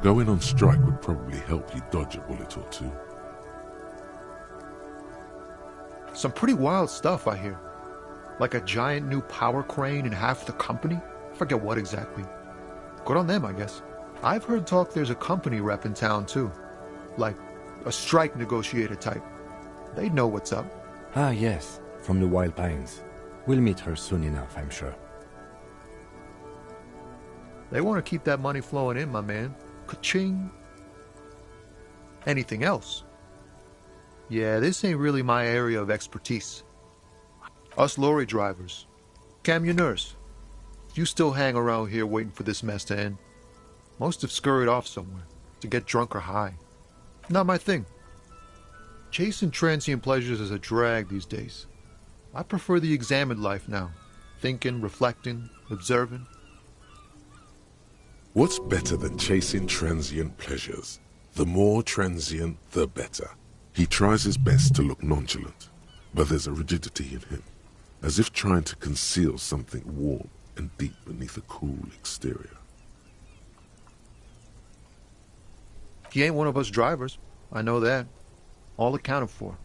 Going on strike would probably help you dodge a bullet or two. Some pretty wild stuff, I hear. Like a giant new power crane in half the company? Forget what exactly. Good on them, I guess. I've heard talk there's a company rep in town, too. Like a strike negotiator type. They'd know what's up. Ah, yes. From the Wild Pines. We'll meet her soon enough, I'm sure. They want to keep that money flowing in, my man. Ka-ching. Anything else? Yeah, this ain't really my area of expertise. Us lorry drivers, camionneurs, you still hang around here waiting for this mess to end. Most have scurried off somewhere to get drunk or high. Not my thing. Chasing transient pleasures is a drag these days. I prefer the examined life now. Thinking, reflecting, observing. What's better than chasing transient pleasures? The more transient, the better. He tries his best to look nonchalant, but there's a rigidity in him, as if trying to conceal something warm and deep beneath a cool exterior. He ain't one of us drivers. I know that. All accounted for.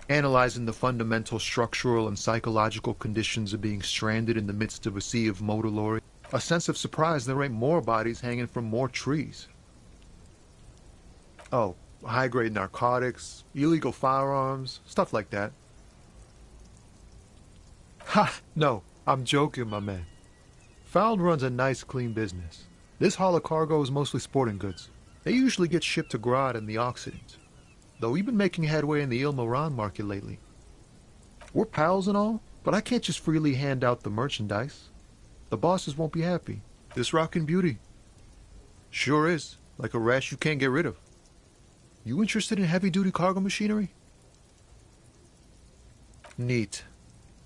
Analyzing the fundamental structural and psychological conditions of being stranded in the midst of a sea of motor lorries. A sense of surprise there ain't more bodies hanging from more trees. Oh, high-grade narcotics, illegal firearms, stuff like that. Ha! No, I'm joking, my man. Found runs a nice, clean business. This haul of cargo is mostly sporting goods. They usually get shipped to Grodd and the Occident, though we've been making headway in the Il Moran market lately. We're pals and all, but I can't just freely hand out the merchandise. The bosses won't be happy. This rockin' beauty. Sure is, like a rash you can't get rid of. You interested in heavy-duty cargo machinery? Neat.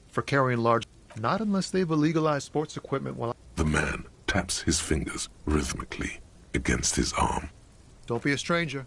For carrying large... Not unless they've illegalized sports equipment while... The man taps his fingers rhythmically against his arm. Don't be a stranger.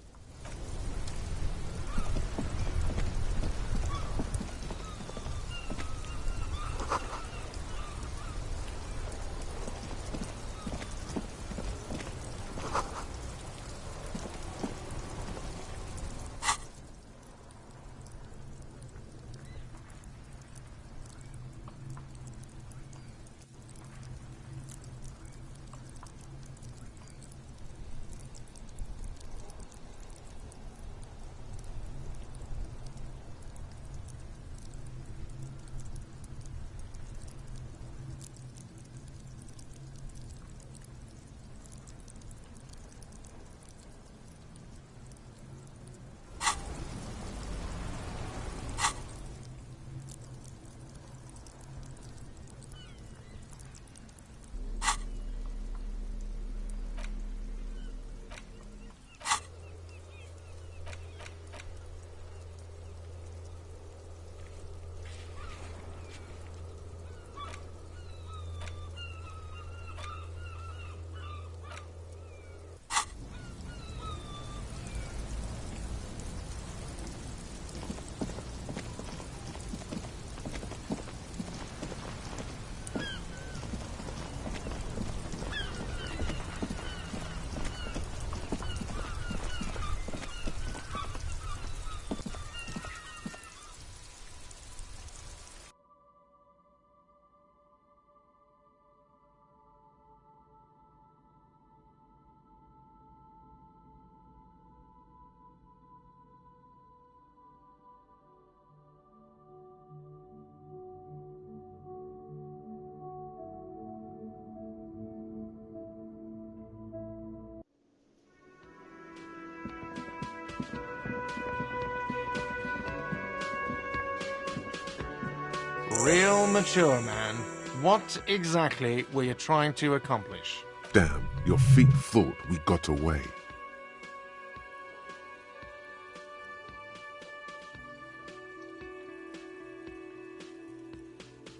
Real mature, man. What exactly were you trying to accomplish? Damn, your feet thought we got away.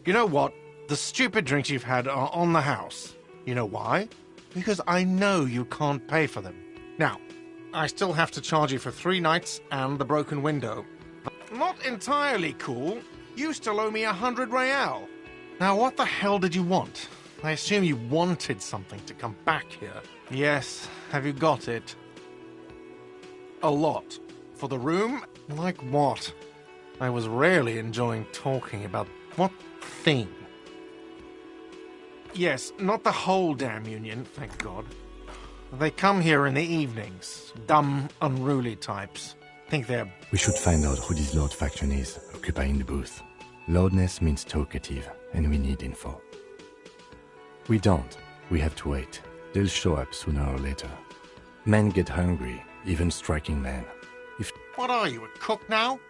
You know what? The stupid drinks you've had are on the house. You know why? Because I know you can't pay for them. Now, I still have to charge you for 3 nights and the broken window. Not entirely cool. You still owe me 100 real. Now, what the hell did you want? I assume you wanted something to come back here. Yes, have you got it? A lot. For the room? Like what? I was rarely enjoying talking about what thing. Yes, not the whole damn union, thank God. They come here in the evenings. Dumb, unruly types. Think they're... We should find out who this Lord faction is, occupying the booth. Loudness means talkative, and we need info. We don't. We have to wait. They'll show up sooner or later. Men get hungry, even striking men. If... What are you, a cook now?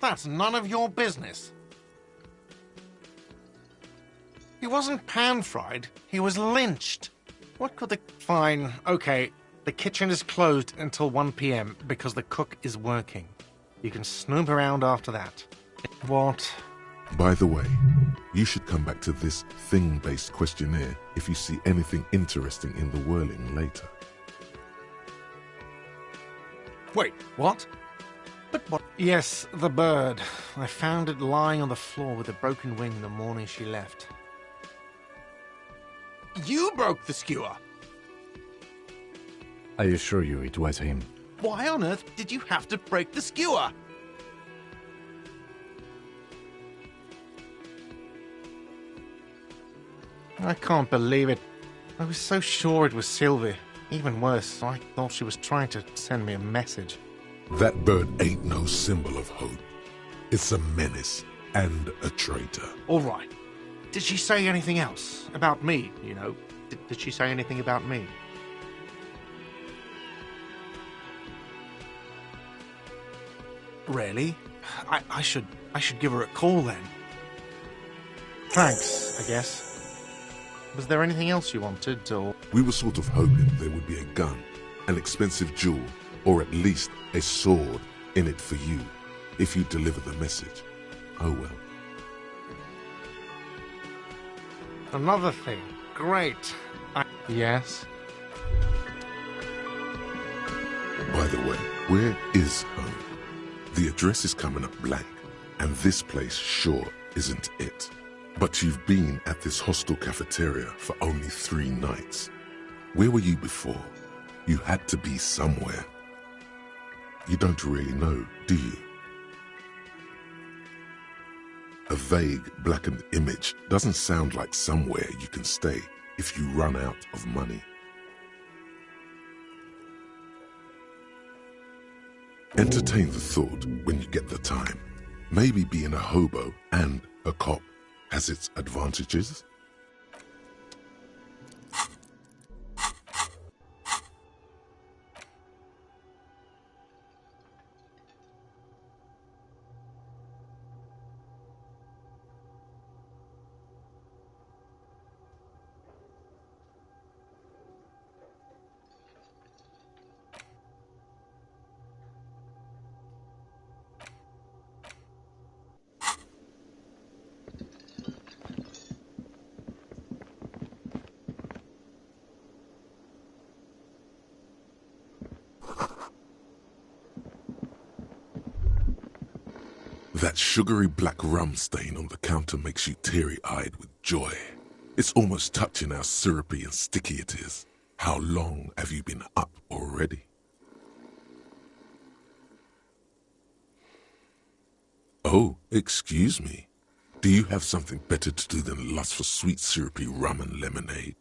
That's none of your business. He wasn't pan-fried, he was lynched. What could the... Fine, okay. The kitchen is closed until 1 p.m. because the cook is working. You can snoop around after that. What? By the way, you should come back to this thing-based questionnaire if you see anything interesting in the whirling later. Wait, what? But what? Yes, the bird. I found it lying on the floor with a broken wing the morning she left. You broke the skewer! I assure you it was him. Why on earth did you have to break the skewer? I can't believe it. I was so sure it was Sylvie. Even worse, I thought she was trying to send me a message. That bird ain't no symbol of hope. It's a menace and a traitor. All right. Did she say anything else? About me, you know? Did she say anything about me? Really? I should give her a call then. Thanks, I guess. Was there anything else you wanted, or...? We were sort of hoping there would be a gun, an expensive jewel, or at least a sword in it for you, if you deliver the message. Oh well. Another thing. Great. Yes? By the way, where is home? The address is coming up blank, and this place sure isn't it. But you've been at this hostel cafeteria for only 3 nights. Where were you before? You had to be somewhere. You don't really know, do you? A vague, blackened image doesn't sound like somewhere you can stay if you run out of money. Entertain the thought when you get the time. Maybe being a hobo and a cop has its advantages. That sugary black rum stain on the counter makes you teary-eyed with joy. It's almost touching how syrupy and sticky it is. How long have you been up already? Oh, excuse me. Do you have something better to do than lust for sweet syrupy rum and lemonade?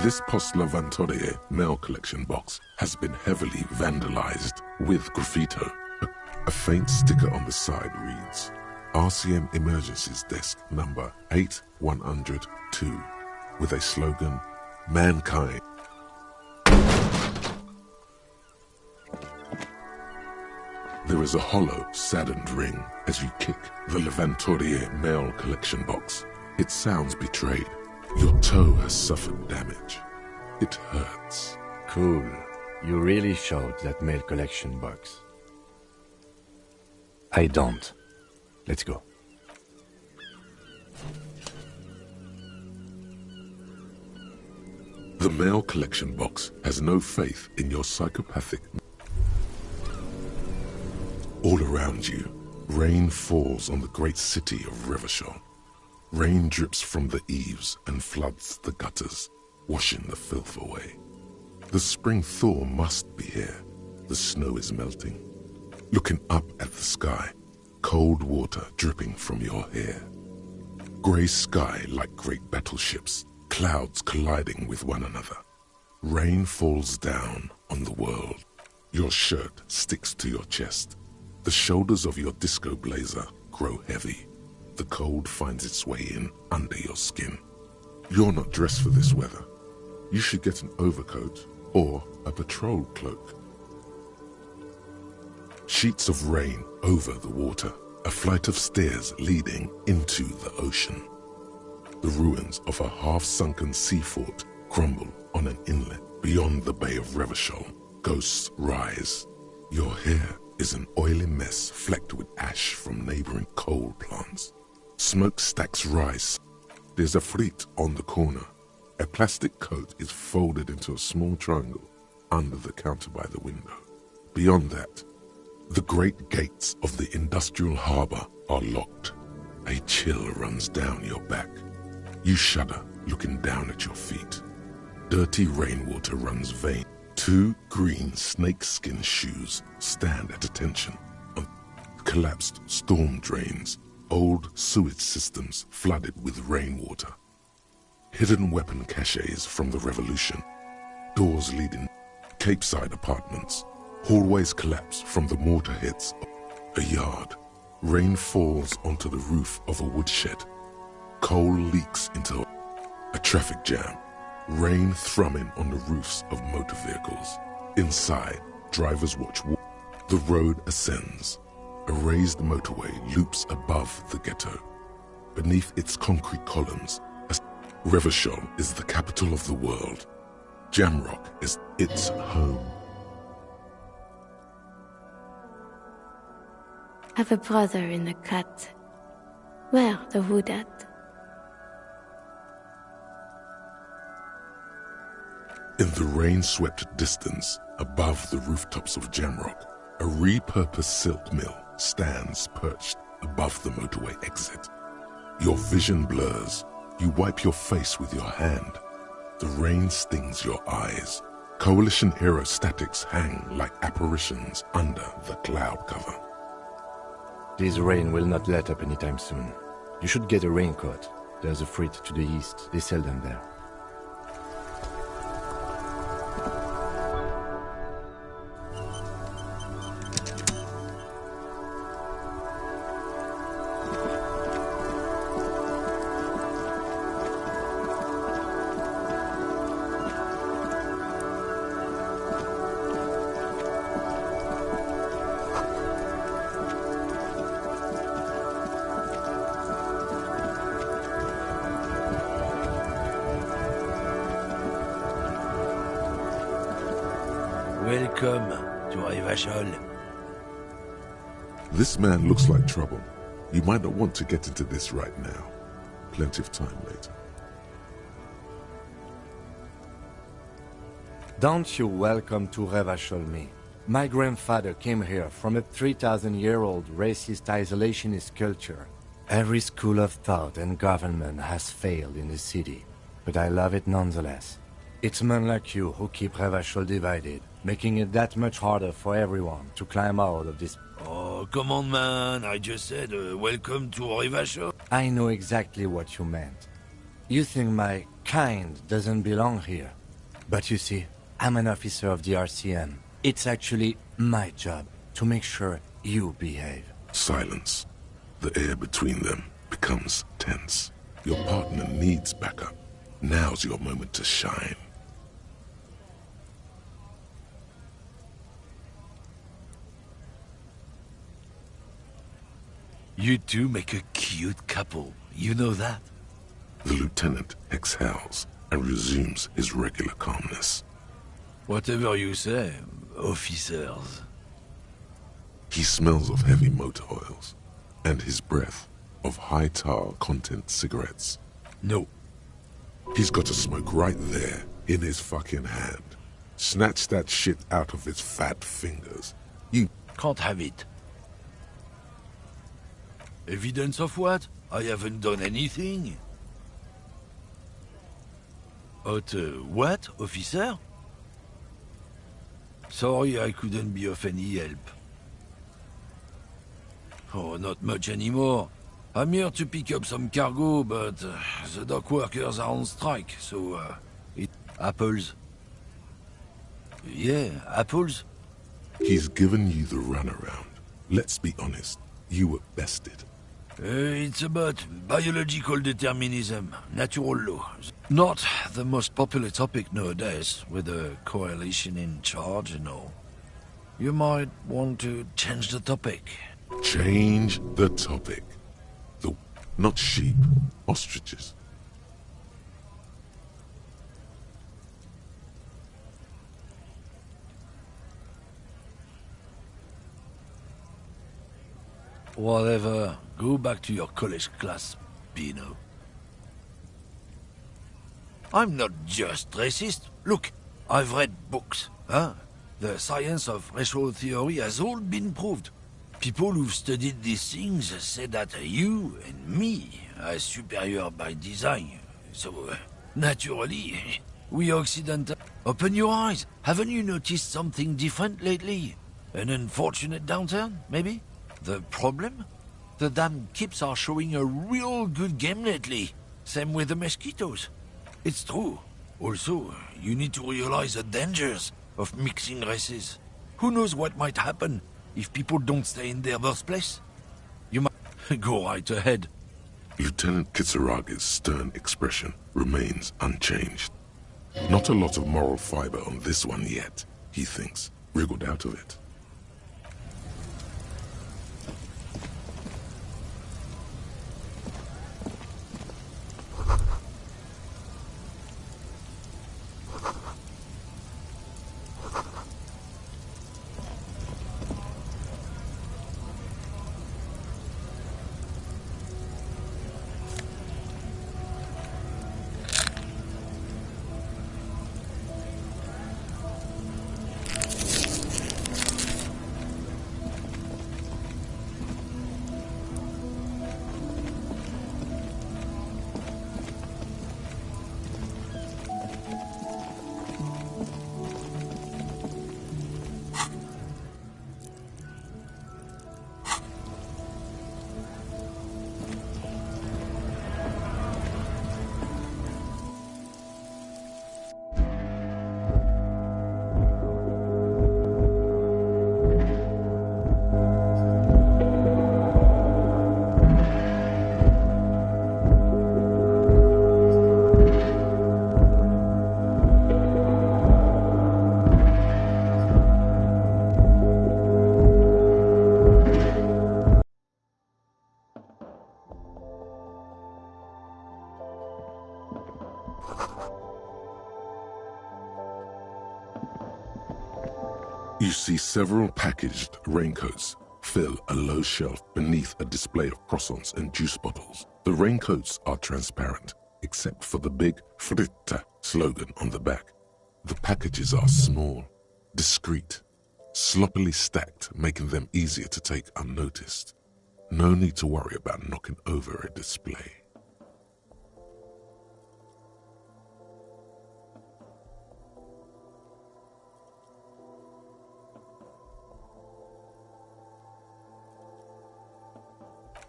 This Post Lavantorie mail collection box has been heavily vandalized with graffito. A faint sticker on the side reads, RCM Emergencies Desk number 8102, with a slogan, Mankind. There is a hollow, saddened ring as you kick the Lavantorie mail collection box. It sounds betrayed. Your toe has suffered damage. It hurts. Cool. You really showed that mail collection box. I don't. Let's go. The mail collection box has no faith in your psychopathic... All around you, rain falls on the great city of Revachol. Rain drips from the eaves and floods the gutters, washing the filth away. The spring thaw must be here. The snow is melting. Looking up at the sky, cold water dripping from your hair. Grey sky like great battleships, clouds colliding with one another. Rain falls down on the world. Your shirt sticks to your chest. The shoulders of your disco blazer grow heavy. The cold finds its way in under your skin. You're not dressed for this weather. You should get an overcoat or a patrol cloak. Sheets of rain over the water, a flight of stairs leading into the ocean. The ruins of a half-sunken sea fort crumble on an inlet beyond the Bay of Revachol. Ghosts rise. Your hair is an oily mess flecked with ash from neighboring coal plants. Smokestacks rise. There's a frit on the corner. A plastic coat is folded into a small triangle under the counter by the window. Beyond that, the great gates of the industrial harbor are locked. A chill runs down your back. You shudder, looking down at your feet. Dirty rainwater runs vain. 2 green snakeskin shoes stand at attention on collapsed storm drains, old sewage systems flooded with rainwater. Hidden weapon caches from the revolution. Doors leading Capeside apartments. Hallways collapse from the mortar hits. A yard. Rain falls onto the roof of a woodshed. Coal leaks into a traffic jam. Rain thrumming on the roofs of motor vehicles. Inside, drivers watch. The road ascends. A raised motorway loops above the ghetto. Beneath its concrete columns, Revachol is the capital of the world. Jamrock is its home. I have a brother in the cut. Where the wood at? In the rain-swept distance, above the rooftops of Jamrock, a repurposed silk mill stands perched above the motorway exit. Your vision blurs. You wipe your face with your hand. The rain stings your eyes. Coalition aerostatics hang like apparitions under the cloud cover. This rain will not let up anytime soon. You should get a raincoat. There's a frit to the east. They sell them there. Welcome to Revachol. This man looks like trouble. You might not want to get into this right now. Plenty of time later. Don't you welcome to Revachol me. My grandfather came here from a 3,000-year-old racist isolationist culture. Every school of thought and government has failed in the city, but I love it nonetheless. It's men like you who keep Revachol divided, making it that much harder for everyone to climb out of this. Oh, come on, man. I just said, welcome to Revachol. I know exactly what you meant. You think my kind doesn't belong here. But you see, I'm an officer of the RCM. It's actually my job to make sure you behave. Silence. The air between them becomes tense. Your partner needs backup. Now's your moment to shine. You two make a cute couple. You know that? The lieutenant exhales and resumes his regular calmness. Whatever you say, officers. He smells of heavy motor oils, and his breath of high tar content cigarettes. No. He's got a smoke right there, in his fucking hand. Snatch that shit out of his fat fingers. You can't have it. Evidence of what? I haven't done anything. What, officer? Sorry I couldn't be of any help. Oh, not much anymore. I'm here to pick up some cargo, but the dock workers are on strike, so apples. Yeah, apples. He's given you the runaround. Let's be honest, you were bested. It's about biological determinism, natural law. Not the most popular topic nowadays, with the coalition in charge and all. You might want to change the topic. Change the topic. Not sheep, ostriches. Whatever, go back to your college class, Pino. I'm not just racist. Look, I've read books, huh? The science of racial theory has all been proved. People who've studied these things say that you and me are superior by design. So, naturally, we Occidentals... Open your eyes. Haven't you noticed something different lately? An unfortunate downturn, maybe? The problem? The damn kips are showing a real good game lately. Same with the mosquitoes. It's true. Also, you need to realize the dangers of mixing races. Who knows what might happen if people don't stay in their birthplace? You might go right ahead. Lieutenant Kisaraga's stern expression remains unchanged. Not a lot of moral fiber on this one yet, he thinks, wriggled out of it. You see several packaged raincoats fill a low shelf beneath a display of croissants and juice bottles. The raincoats are transparent, except for the big Fritta slogan on the back. The packages are small, discreet, sloppily stacked, making them easier to take unnoticed. No need to worry about knocking over a display.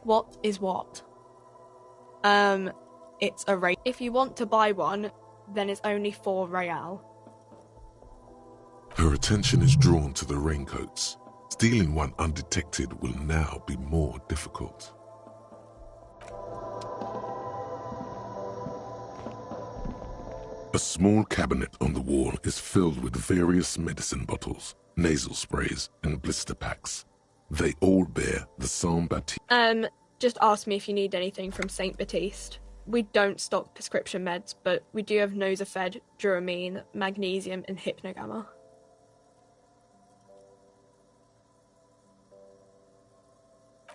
What is what? It's a rate. If you want to buy one, then it's only 4 real. Her attention is drawn to the raincoats. Stealing one undetected will now be more difficult. A small cabinet on the wall is filled with various medicine bottles, nasal sprays, and blister packs. They all bear the Saint Baptiste. Just ask me if you need anything from Saint Baptiste. We don't stock prescription meds, but we do have Nosafed, Duramine, Magnesium, and Hypnogamma.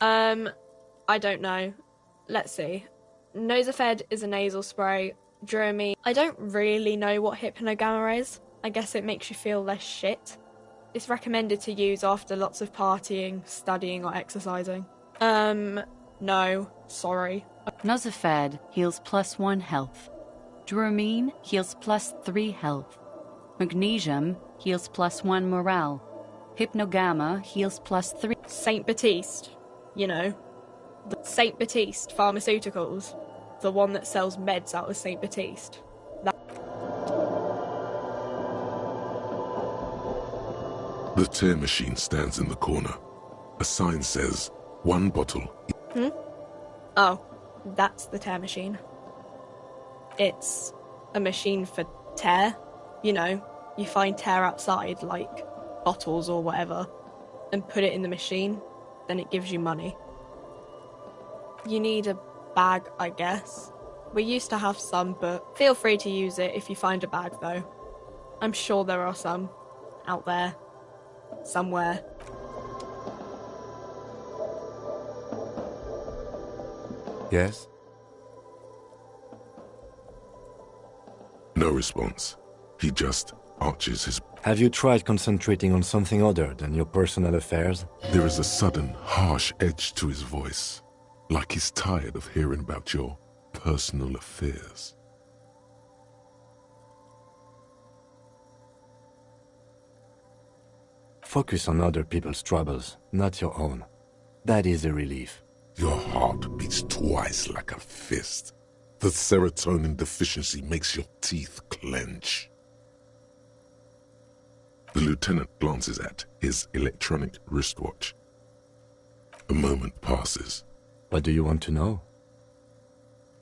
I don't know. Let's see. Nosafed is a nasal spray. Duramine. I don't really know what Hypnogamma is. I guess it makes you feel less shit. It's recommended to use after lots of partying, studying, or exercising. No, sorry. Nosafed heals +1 health. Duramine heals +3 health. Magnesium heals +1 morale. Hypnogamma heals +3. Saint Baptiste, you know. The Saint Baptiste Pharmaceuticals. The one that sells meds out of Saint Baptiste. The tear machine stands in the corner. A sign says, 1 bottle. Oh, that's the tear machine. It's a machine for tear. You know, you find tear outside, like bottles or whatever, and put it in the machine, then it gives you money. You need a bag, I guess. We used to have some, but feel free to use it if you find a bag, though. I'm sure there are some out there, somewhere. Yes? No response. He just arches his... Have you tried concentrating on something other than your personal affairs? There is a sudden, harsh edge to his voice, like he's tired of hearing about your personal affairs. Focus on other people's troubles, not your own. That is a relief. Your heart beats twice like a fist. The serotonin deficiency makes your teeth clench. The lieutenant glances at his electronic wristwatch. A moment passes. What do you want to know?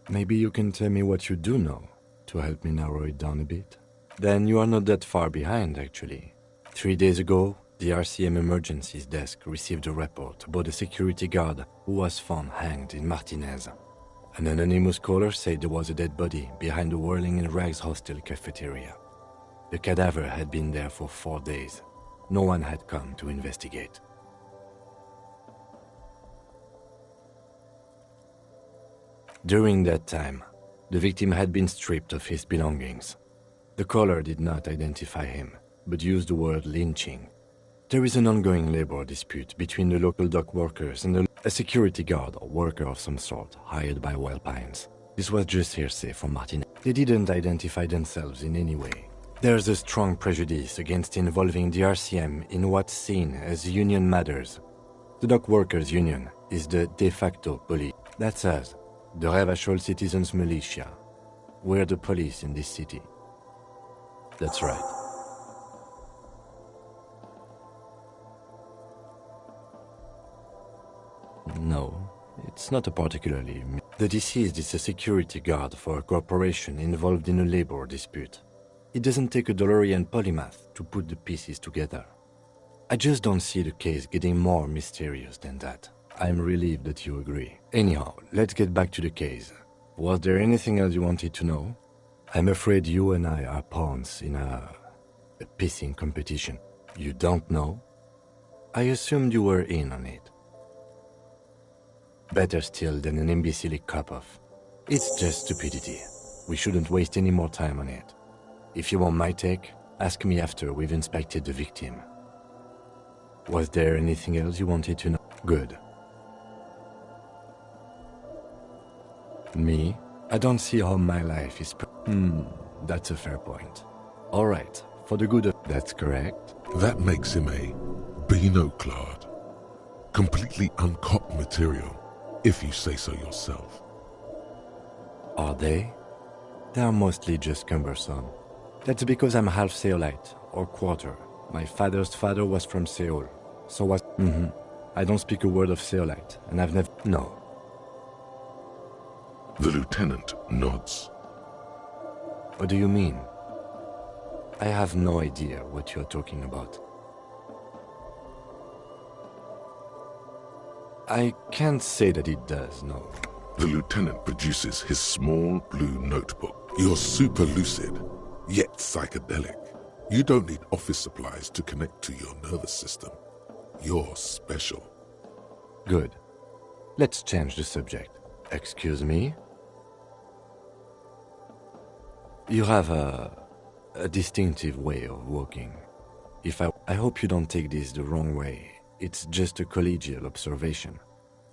Maybe you can tell me what you do know, to help me narrow it down a bit. Then you are not that far behind, actually. 3 days ago, the RCM Emergencies Desk received a report about a security guard who was found hanged in Martinez. An anonymous caller said there was a dead body behind the Whirling in Rags hostel cafeteria. The cadaver had been there for 4 days. No one had come to investigate. During that time, the victim had been stripped of his belongings. The caller did not identify him, but used the word lynching. There is an ongoing labor dispute between the local dock workers and a security guard or worker of some sort hired by Wild Pines. This was just hearsay from Martin. They didn't identify themselves in any way. There's a strong prejudice against involving the RCM in what's seen as union matters. The dock workers' union is the de facto police. That's us, the Revachol Citizens Militia. We're the police in this city. That's right. No, it's not a particularly... The deceased is a security guard for a corporation involved in a labor dispute. It doesn't take a DeLorean polymath to put the pieces together. I just don't see the case getting more mysterious than that. I'm relieved that you agree. Anyhow, let's get back to the case. Was there anything else you wanted to know? I'm afraid you and I are pawns in a pissing competition. You don't know? I assumed you were in on it. Better still than an imbecilic cop-off. It's just stupidity. We shouldn't waste any more time on it. If you want my take, ask me after we've inspected the victim. Was there anything else you wanted to know? Good. Me? I don't see how my life is... That's a fair point. All right, for the good of... That's correct. That makes him a Beano-clad. Completely uncopped material, if you say so yourself. Are they? They are mostly just cumbersome. That's because I'm half Seolite, or quarter. My father's father was from Seoul, so was... I don't speak a word of Seolite, and I've never... No. The lieutenant nods. What do you mean? I have no idea what you're talking about. I can't say that it does, no. The lieutenant produces his small blue notebook. You're super lucid, yet psychedelic. You don't need office supplies to connect to your nervous system. You're special. Good. Let's change the subject. Excuse me? You have a distinctive way of walking. I hope you don't take this the wrong way. It's just a collegial observation.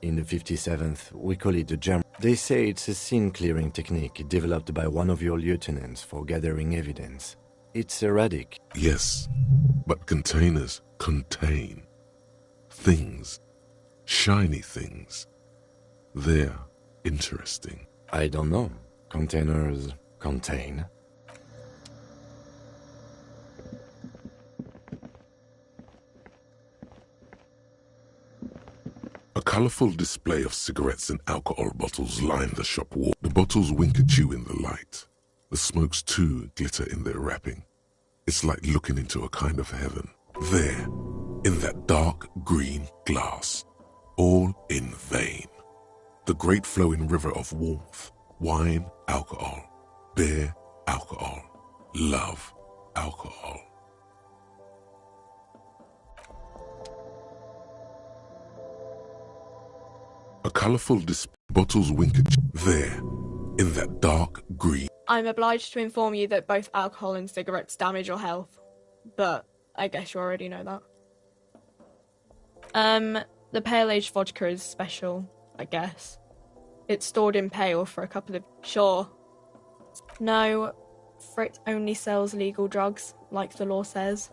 In the 57th, we call it the germ. They say it's a scene-clearing technique developed by one of your lieutenants for gathering evidence. It's erratic. Yes, but containers contain things, shiny things. They're interesting. I don't know. Containers contain. A colourful display of cigarettes and alcohol bottles line the shop wall. The bottles wink at you in the light. The smokes too glitter in their wrapping. It's like looking into a kind of heaven. There, in that dark green glass, all in vain. The great flowing river of warmth, wine, alcohol, beer, alcohol, love, alcohol. A colourful bottles wink at you. There, in that dark green. I'm obliged to inform you that both alcohol and cigarettes damage your health, but I guess you already know that. The pale-aged vodka is special, I guess. It's stored in pale for a couple of... Sure. No, Frit only sells legal drugs, like the law says.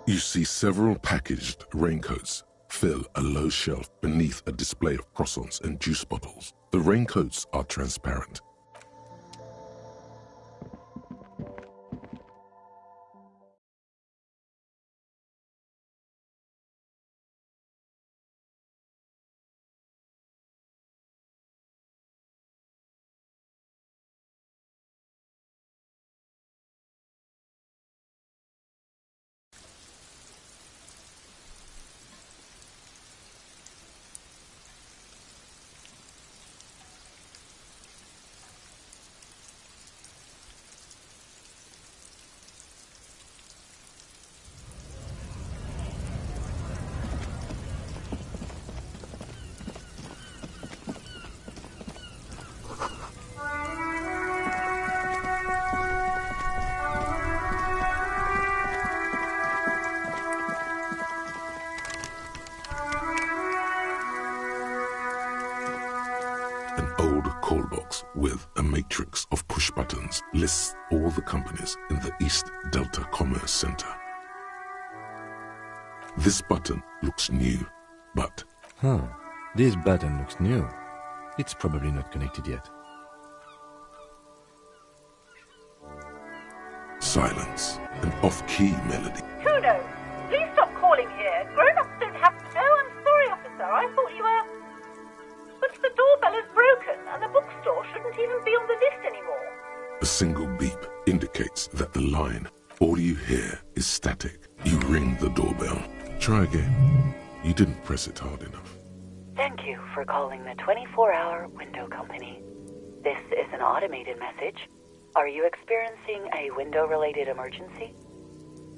You see several packaged raincoats fill a low shelf beneath a display of croissants and juice bottles. The raincoats are transparent. An old call box with a matrix of push buttons lists all the companies in the East Delta Commerce Center. This button looks new, but... This button looks new. It's probably not connected yet. Silence. An off-key melody. Kudos! Please stop calling here. Grown-ups don't have... Oh, I'm sorry, officer. I thought you were... But the doorbell is broken, and the bookstore shouldn't even be on the list anymore. A single beep indicates that the line, all you hear is static. You ring the doorbell. Try again. You didn't press it hard enough. Thank you for calling the 24-hour window company. This is an automated message. Are you experiencing a window-related emergency?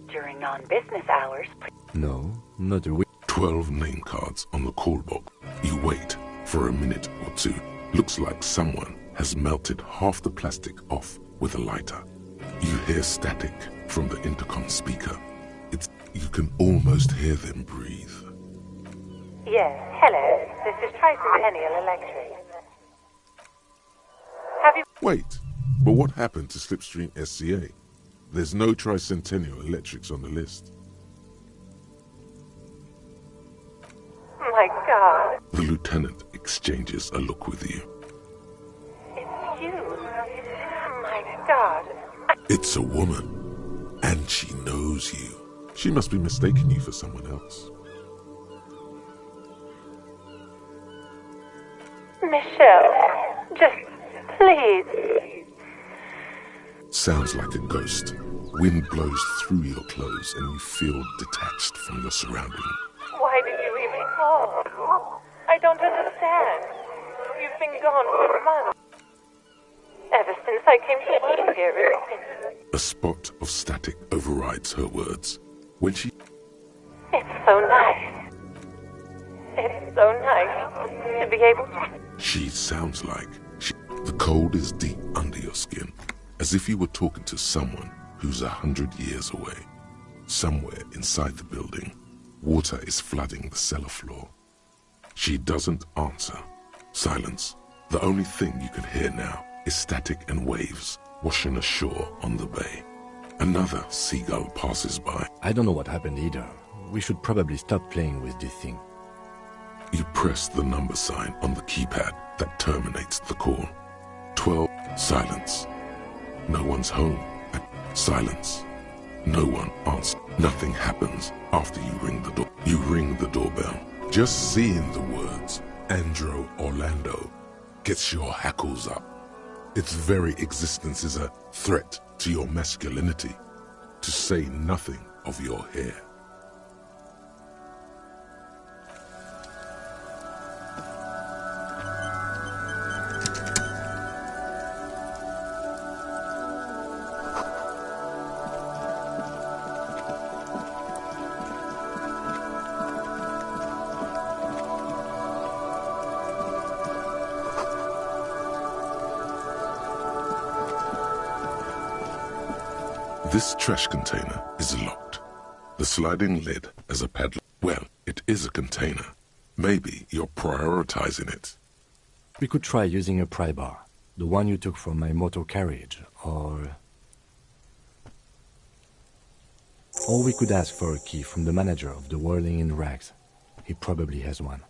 During non-business hours... No, not a week. 12 name cards on the call box. You wait for a minute or two. Looks like someone has melted half the plastic off with a lighter. You hear static from the intercom speaker. You can almost hear them breathe. Yes, hello. This is Tricentennial Electric. Have you... Wait, but what happened to Slipstream SCA? There's no Tricentennial Electrics on the list. My God. The lieutenant exchanges a look with you. It's you. My God. It's a woman, and she knows you. She must be mistaking you for someone else. Michelle, just please. Sounds like a ghost. Wind blows through your clothes and you feel detached from your surroundings. Why did you even call? I don't understand. You've been gone for months. Ever since I came to work here. A spot of static overrides her words. When she... It's so nice. It's so nice to be able to... She sounds like she The cold is deep under your skin, as if you were talking to someone who's 100 years away. Somewhere inside the building, water is flooding the cellar floor. She doesn't answer. Silence. The only thing you can hear now is static and waves washing ashore on the bay. Another seagull passes by. I don't know what happened either. We should probably stop playing with this thing. You press the number sign on the keypad that terminates the call. 12. Silence. No one's home. Silence. No one answers. Nothing happens after you ring the door. You ring the doorbell. Just seeing the words Andro Orlando gets your hackles up. Its very existence is a threat to your masculinity, to say nothing of your hair. This trash container is locked. The sliding lid has a padlock. Well, it is a container. Maybe you're prioritizing it. We could try using a pry bar, the one you took from my motor carriage, or we could ask for a key from the manager of the Whirling in Rags. He probably has one.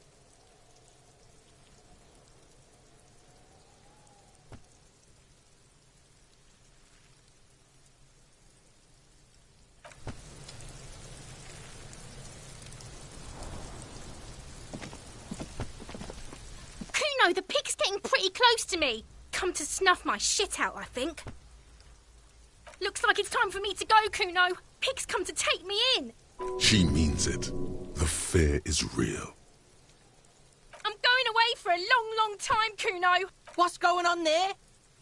The pig's getting pretty close to me. Come to snuff my shit out, I think. Looks like it's time for me to go, Kuno. Pig's come to take me in. She means it. The fear is real. I'm going away for a long, long time, Kuno. What's going on there?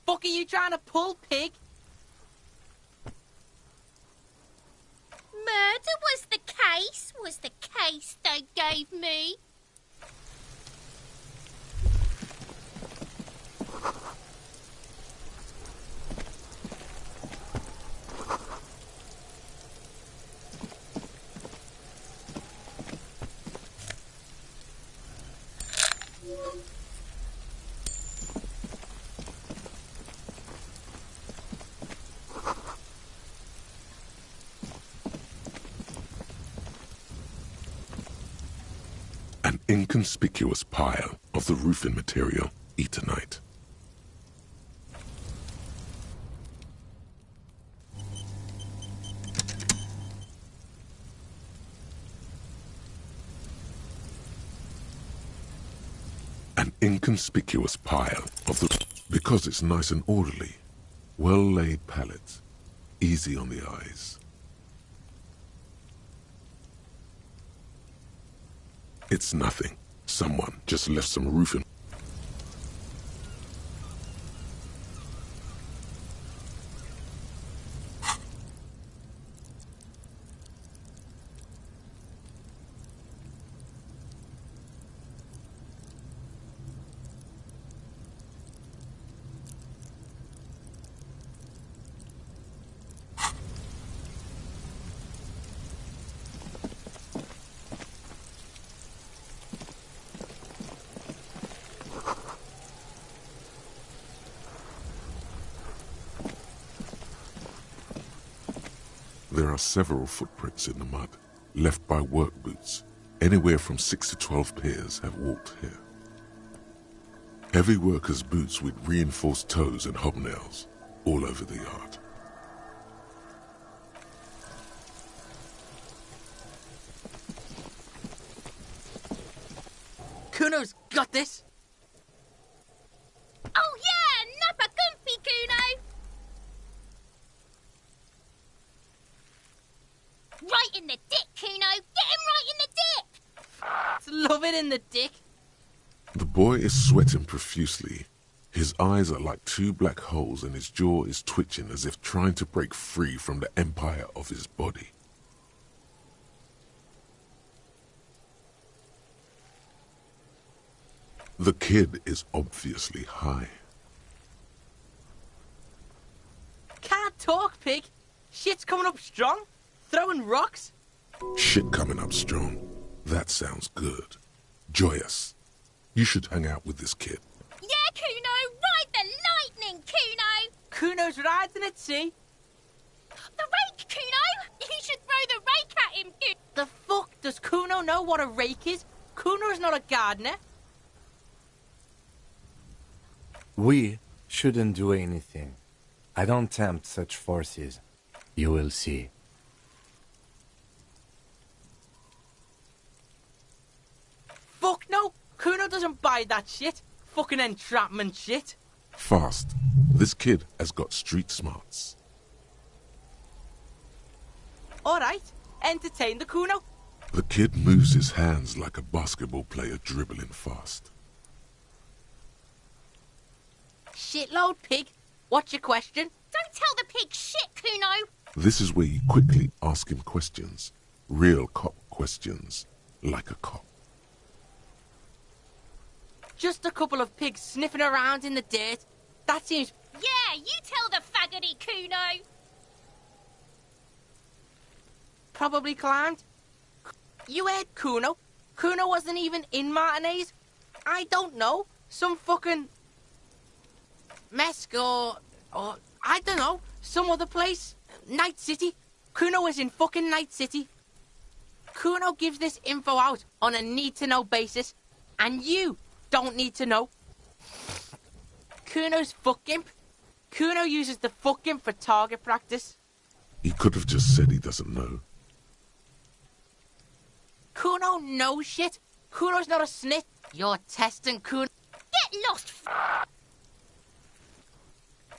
Fuck are you trying to pull, pig? Murder was the case they gave me. An inconspicuous pile of the roofing material, Eternite. An inconspicuous pile of the... Because it's nice and orderly. Well-laid pallets. Easy on the eyes. It's nothing. Someone just left some roofing. There are several footprints in the mud, left by work boots. Anywhere from 6 to 12 pairs have walked here. Heavy workers' boots with reinforced toes and hobnails all over the yard. Kuno's got this. Oh yeah, nappa gumpy, Kuno. Right in the dick, Kuno. Get him right in the dick. Love it in the dick. The boy is sweating profusely. His eyes are like two black holes and his jaw is twitching as if trying to break free from the empire of his body. The kid is obviously high. talk, pig. Shit's coming up strong. Throwing rocks. Shit coming up strong. That sounds good. Joyous. You should hang out with this kid. Yeah, Kuno, ride the lightning, Kuno. Kuno's riding at sea. The rake, Kuno. You should throw the rake at him, Kuno. The fuck? Does Kuno know what a rake is? Kuno's not a gardener. We shouldn't do anything. I don't tempt such forces. You will see. Fuck no! Kuno doesn't buy that shit. Fucking entrapment shit. Fast. This kid has got street smarts. Alright, entertain the Kuno. The kid moves his hands like a basketball player dribbling fast. Shitload, pig. What's your question? Don't tell the pig shit, Kuno. This is where you quickly ask him questions. Real cop questions. Like a cop. Just a couple of pigs sniffing around in the dirt. That seems... Yeah, you tell the faggoty, Kuno. Probably climbed. You heard Kuno. Kuno wasn't even in Martinez. I don't know. Some fucking... Mesk or I don't know. Some other place. Night City. Kuno was in fucking Night City. Kuno gives this info out on a need-to-know basis. And you don't need to know. Kuno's fuck gimp. Kuno uses the fuck gimp for target practice. He could have just said he doesn't know. Kuno knows shit. Kuno's not a snitch. You're testing Kuno. Get lost,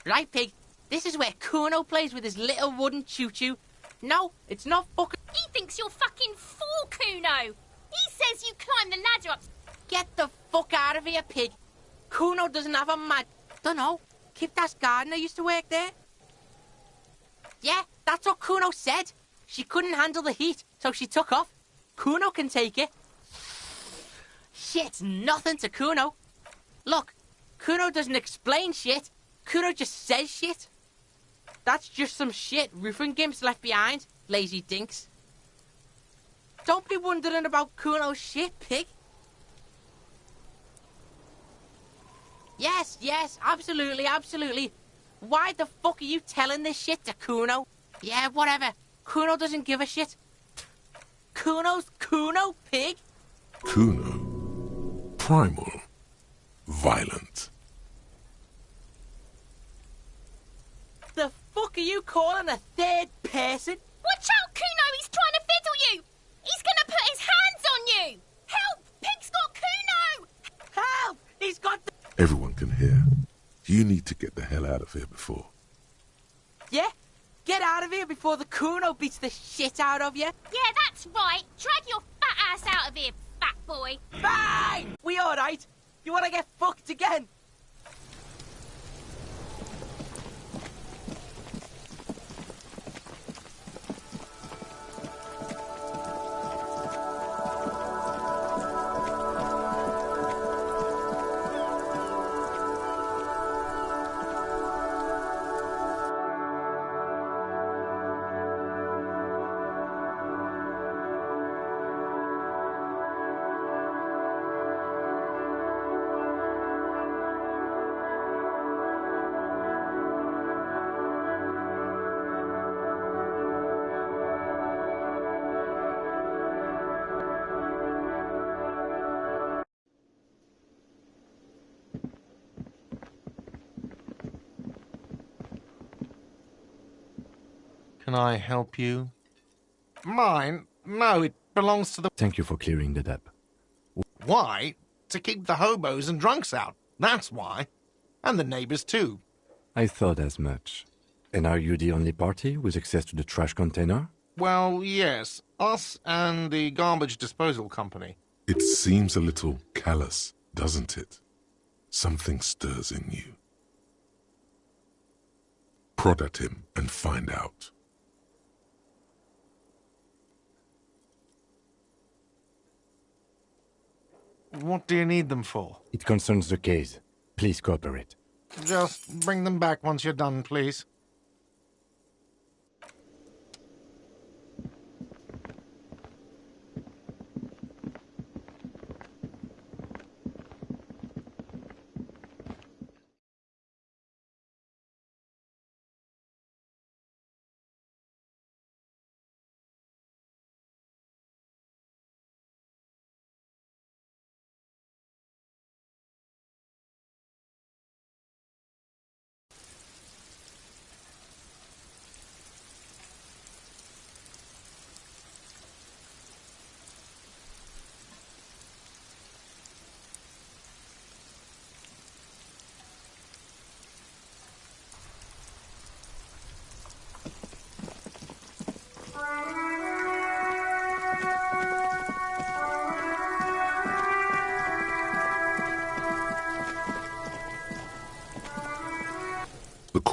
Right, pig. This is where Kuno plays with his little wooden choo-choo. No, it's not fucking... He thinks you're fucking fool, Kuno. He says you climb the ladder up. Get the fuck out of here, pig. Kuno doesn't have a mad... Dunno. Kipta's gardener used to work there. Yeah, that's what Kuno said. She couldn't handle the heat, so she took off. Kuno can take it. Shit's nothing to Kuno. Look, Kuno doesn't explain shit. Kuno just says shit. That's just some shit roofing gimps left behind, lazy dinks. Don't be wondering about Kuno's shit, pig. Yes, absolutely, absolutely. Why the fuck are you telling this shit to Kuno? Yeah, whatever. Kuno doesn't give a shit. Kuno's Kuno, pig. Kuno. Primal. Violent. The fuck are you calling a third person? Watch out, Kuno! He's trying to fiddle you! He's gonna put his hands on you! Help! Pig's got Kuno! Help! He's got the... Everyone can hear. You need to get the hell out of here before. Yeah? Get out of here before the Kuno beats the shit out of you. Yeah, that's right. Drag your fat ass out of here, fat boy. Fine! We alright? You wanna get fucked again? Can I help you? Mine? No, it belongs to the... Thank you for clearing that up. Why? To keep the hobos and drunks out. That's why. And the neighbors too. I thought as much. And are you the only party with access to the trash container? Well, yes. Us and the garbage disposal company. It seems a little callous, doesn't it? Something stirs in you. Prod at him and find out. What do you need them for? It concerns the case. Please cooperate. Just bring them back once you're done, please.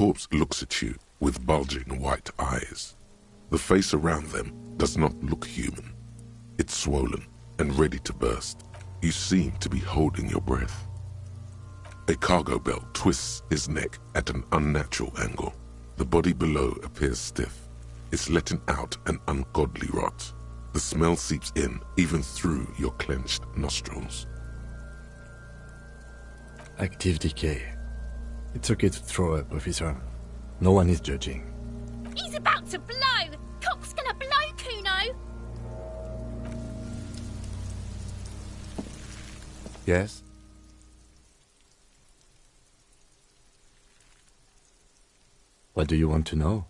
corpse looks at you with bulging white eyes. The face around them does not look human. It's swollen and ready to burst. You seem to be holding your breath. A cargo belt twists his neck at an unnatural angle. The body below appears stiff. It's letting out an ungodly rot. The smell seeps in even through your clenched nostrils. Active decay. It's okay to throw up, officer. No one is judging. He's about to blow! Cock's gonna blow, Kuno! Yes? What do you want to know?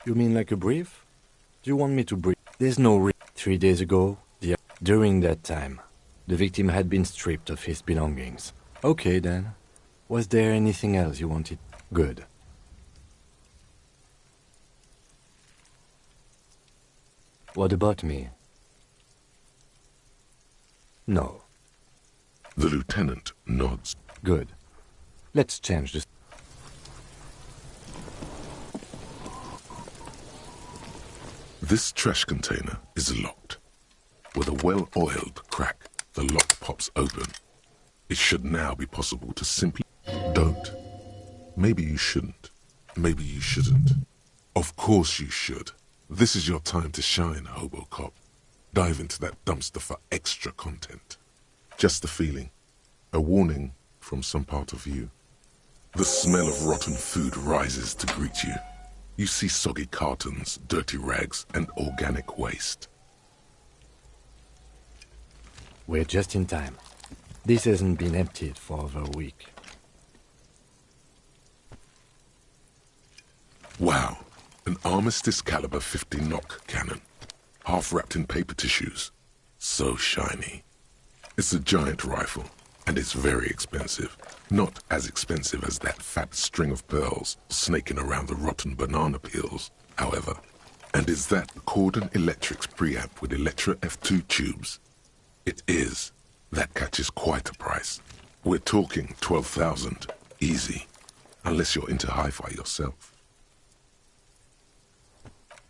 You mean like a brief? Do you want me to brief? There's no 3 days ago, during that time, the victim had been stripped of his belongings. Okay then. Was there anything else you wanted? Good. What about me? No. The lieutenant nods. Good. Let's change this. This trash container is locked. With a well-oiled crack, the lock pops open. It should now be possible to simply... Don't. Maybe you shouldn't. Maybe you shouldn't. Of course you should. This is your time to shine, Hobo Cop. Dive into that dumpster for extra content. Just a feeling. A warning from some part of you. The smell of rotten food rises to greet you. You see soggy cartons, dirty rags, and organic waste. We're just in time. This hasn't been emptied for over a week. Wow, an Armistice caliber 50 knock cannon, half wrapped in paper tissues. So shiny. It's a giant rifle, and it's very expensive. Not as expensive as that fat string of pearls snaking around the rotten banana peels, however. And is that the Cordon Electric's preamp with Electra F2 tubes? It is. That catches quite a price. We're talking 12,000, easy. Unless you're into hi-fi yourself.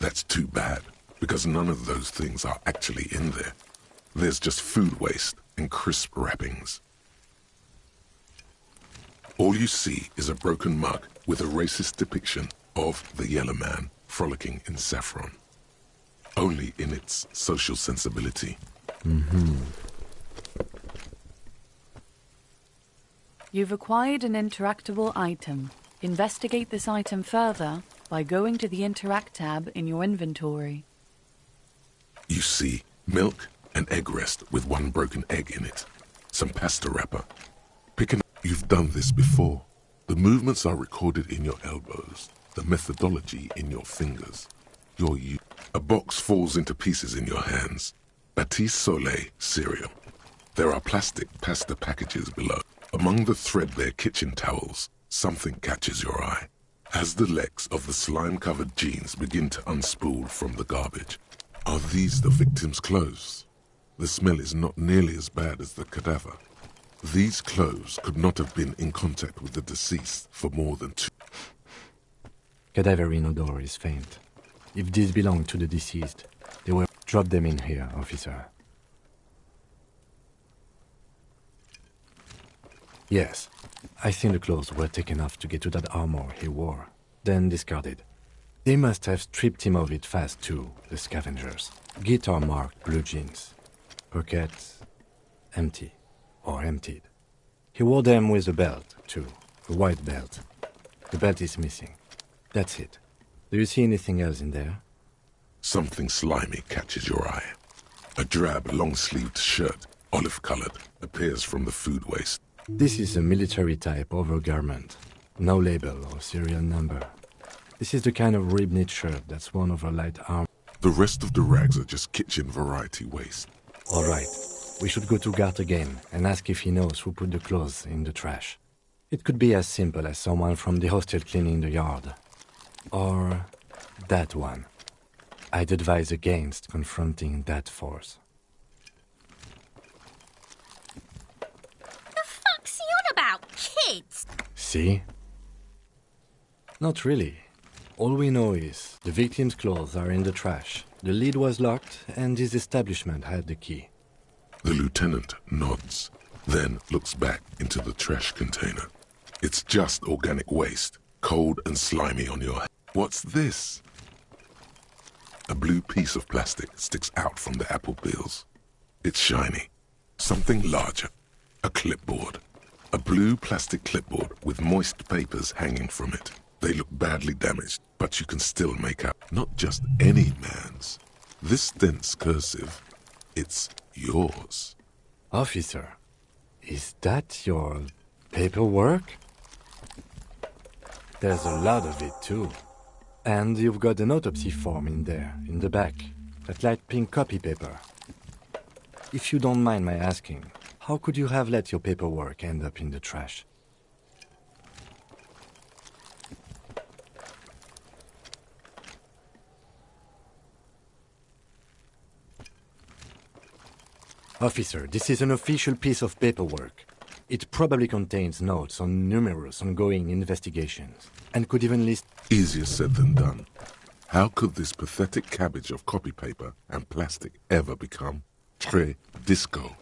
That's too bad, because none of those things are actually in there. There's just food waste and crisp wrappings. All you see is a broken mug with a racist depiction of the Yellow Man frolicking in saffron. Only in its social sensibility. You've acquired an interactable item. Investigate this item further by going to the Interact tab in your inventory. You see milk and egg rest with one broken egg in it. Some pasta wrapper. Picking up. You've done this before. The movements are recorded in your elbows. The methodology in your fingers. A box falls into pieces in your hands. Batiste Soleil cereal. There are plastic pasta packages below. Among the threadbare kitchen towels, something catches your eye. As the legs of the slime-covered jeans begin to unspool from the garbage. Are these the victim's clothes? The smell is not nearly as bad as the cadaver. These clothes could not have been in contact with the deceased for more than 2. Cadaverine odor is faint. If these belong to the deceased, they will drop them in here, officer. Yes, I think the clothes were taken off to get to that armor he wore, then discarded. They must have stripped him of it fast too, the scavengers. Guitar-marked blue jeans. Pockets empty, or emptied. He wore them with a belt, too, a white belt. The belt is missing. That's it. Do you see anything else in there? Something slimy catches your eye. A drab, long-sleeved shirt, olive-colored, appears from the food waste. This is a military-type overgarment. No label or serial number. This is the kind of rib-knit shirt that's worn over light armor. The rest of the rags are just kitchen variety waste. All right. We should go to Gart again and ask if he knows who put the clothes in the trash. It could be as simple as someone from the hostel cleaning the yard. Or that one. I'd advise against confronting that force. The fuck's he on about, kids? See? Not really. All we know is the victim's clothes are in the trash, the lid was locked, and his establishment had the key. The lieutenant nods, then looks back into the trash container. It's just organic waste, cold and slimy on your head. What's this? A blue piece of plastic sticks out from the apple peels. It's shiny. Something larger. A clipboard. A blue plastic clipboard with moist papers hanging from it. They look badly damaged, but you can still make out not just any man's. This dense cursive, it's yours. Officer, is that your paperwork? There's a lot of it, too. And you've got an autopsy form in there, in the back. That light pink copy paper. If you don't mind my asking, how could you have let your paperwork end up in the trash? Officer, this is an official piece of paperwork. It probably contains notes on numerous ongoing investigations, and could even list... Easier said than done. How could this pathetic cabbage of copy paper and plastic ever become très disco?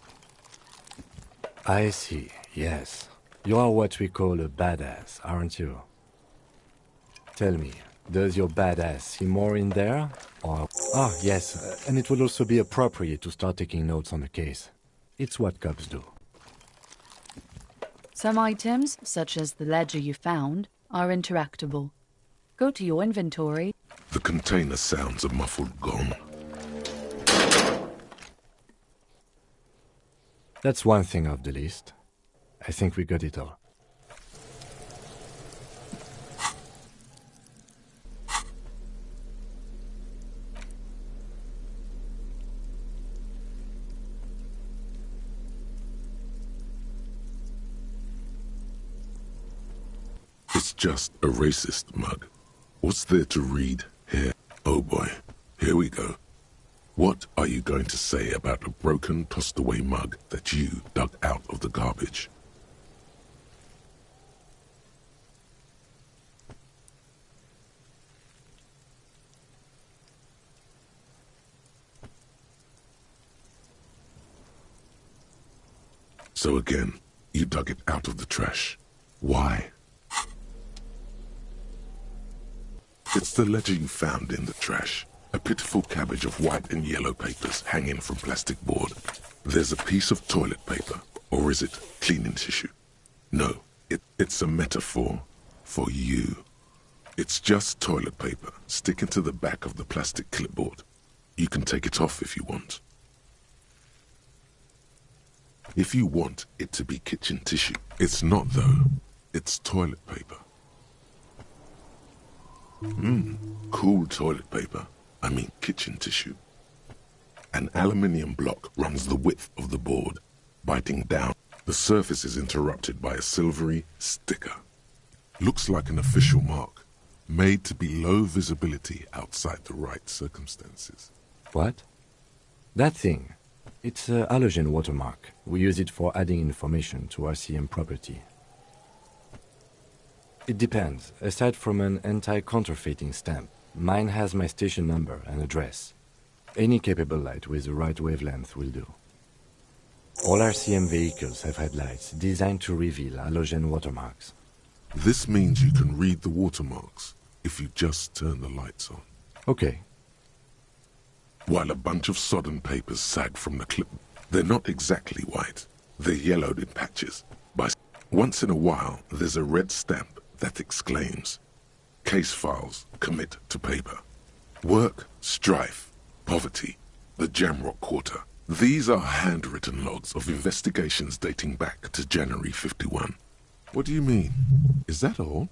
I see, yes. You are what we call a badass, aren't you? Tell me, does your badass see more in there? Or... Ah, yes, and it would also be appropriate to start taking notes on the case. It's what cops do. Some items, such as the ledger you found, are interactable. Go to your inventory. The container sounds a muffled gong. That's one thing off the list. I think we got it all. It's just a racist mug. What's there to read here? Oh boy, here we go. What are you going to say about a broken, tossed-away mug that you dug out of the garbage? So again, you dug it out of the trash. Why? It's the ledger you found in the trash. A pitiful cabbage of white and yellow papers hanging from plastic board. There's a piece of toilet paper, or is it cleaning tissue? No, it's a metaphor for you. It's just toilet paper sticking to the back of the plastic clipboard. You can take it off if you want. If you want it to be kitchen tissue, it's not though. It's toilet paper. Cool toilet paper. I mean kitchen tissue. An aluminium block runs the width of the board. Biting down, the surface is interrupted by a silvery sticker. Looks like an official mark, made to be low visibility outside the right circumstances. What? That thing. It's a halogen watermark. We use it for adding information to RCM property. It depends. Aside from an anti-counterfeiting stamp, mine has my station number and address. Any capable light with the right wavelength will do. All RCM vehicles have headlights designed to reveal halogen watermarks. This means you can read the watermarks if you just turn the lights on. Okay. While a bunch of sodden papers sag from the clip, they're not exactly white. They're yellowed in patches. Once in a while, there's a red stamp that exclaims, "Case files commit to paper." Work, strife, poverty, the Jamrock Quarter. These are handwritten logs of investigations dating back to January 51. What do you mean? Is that all?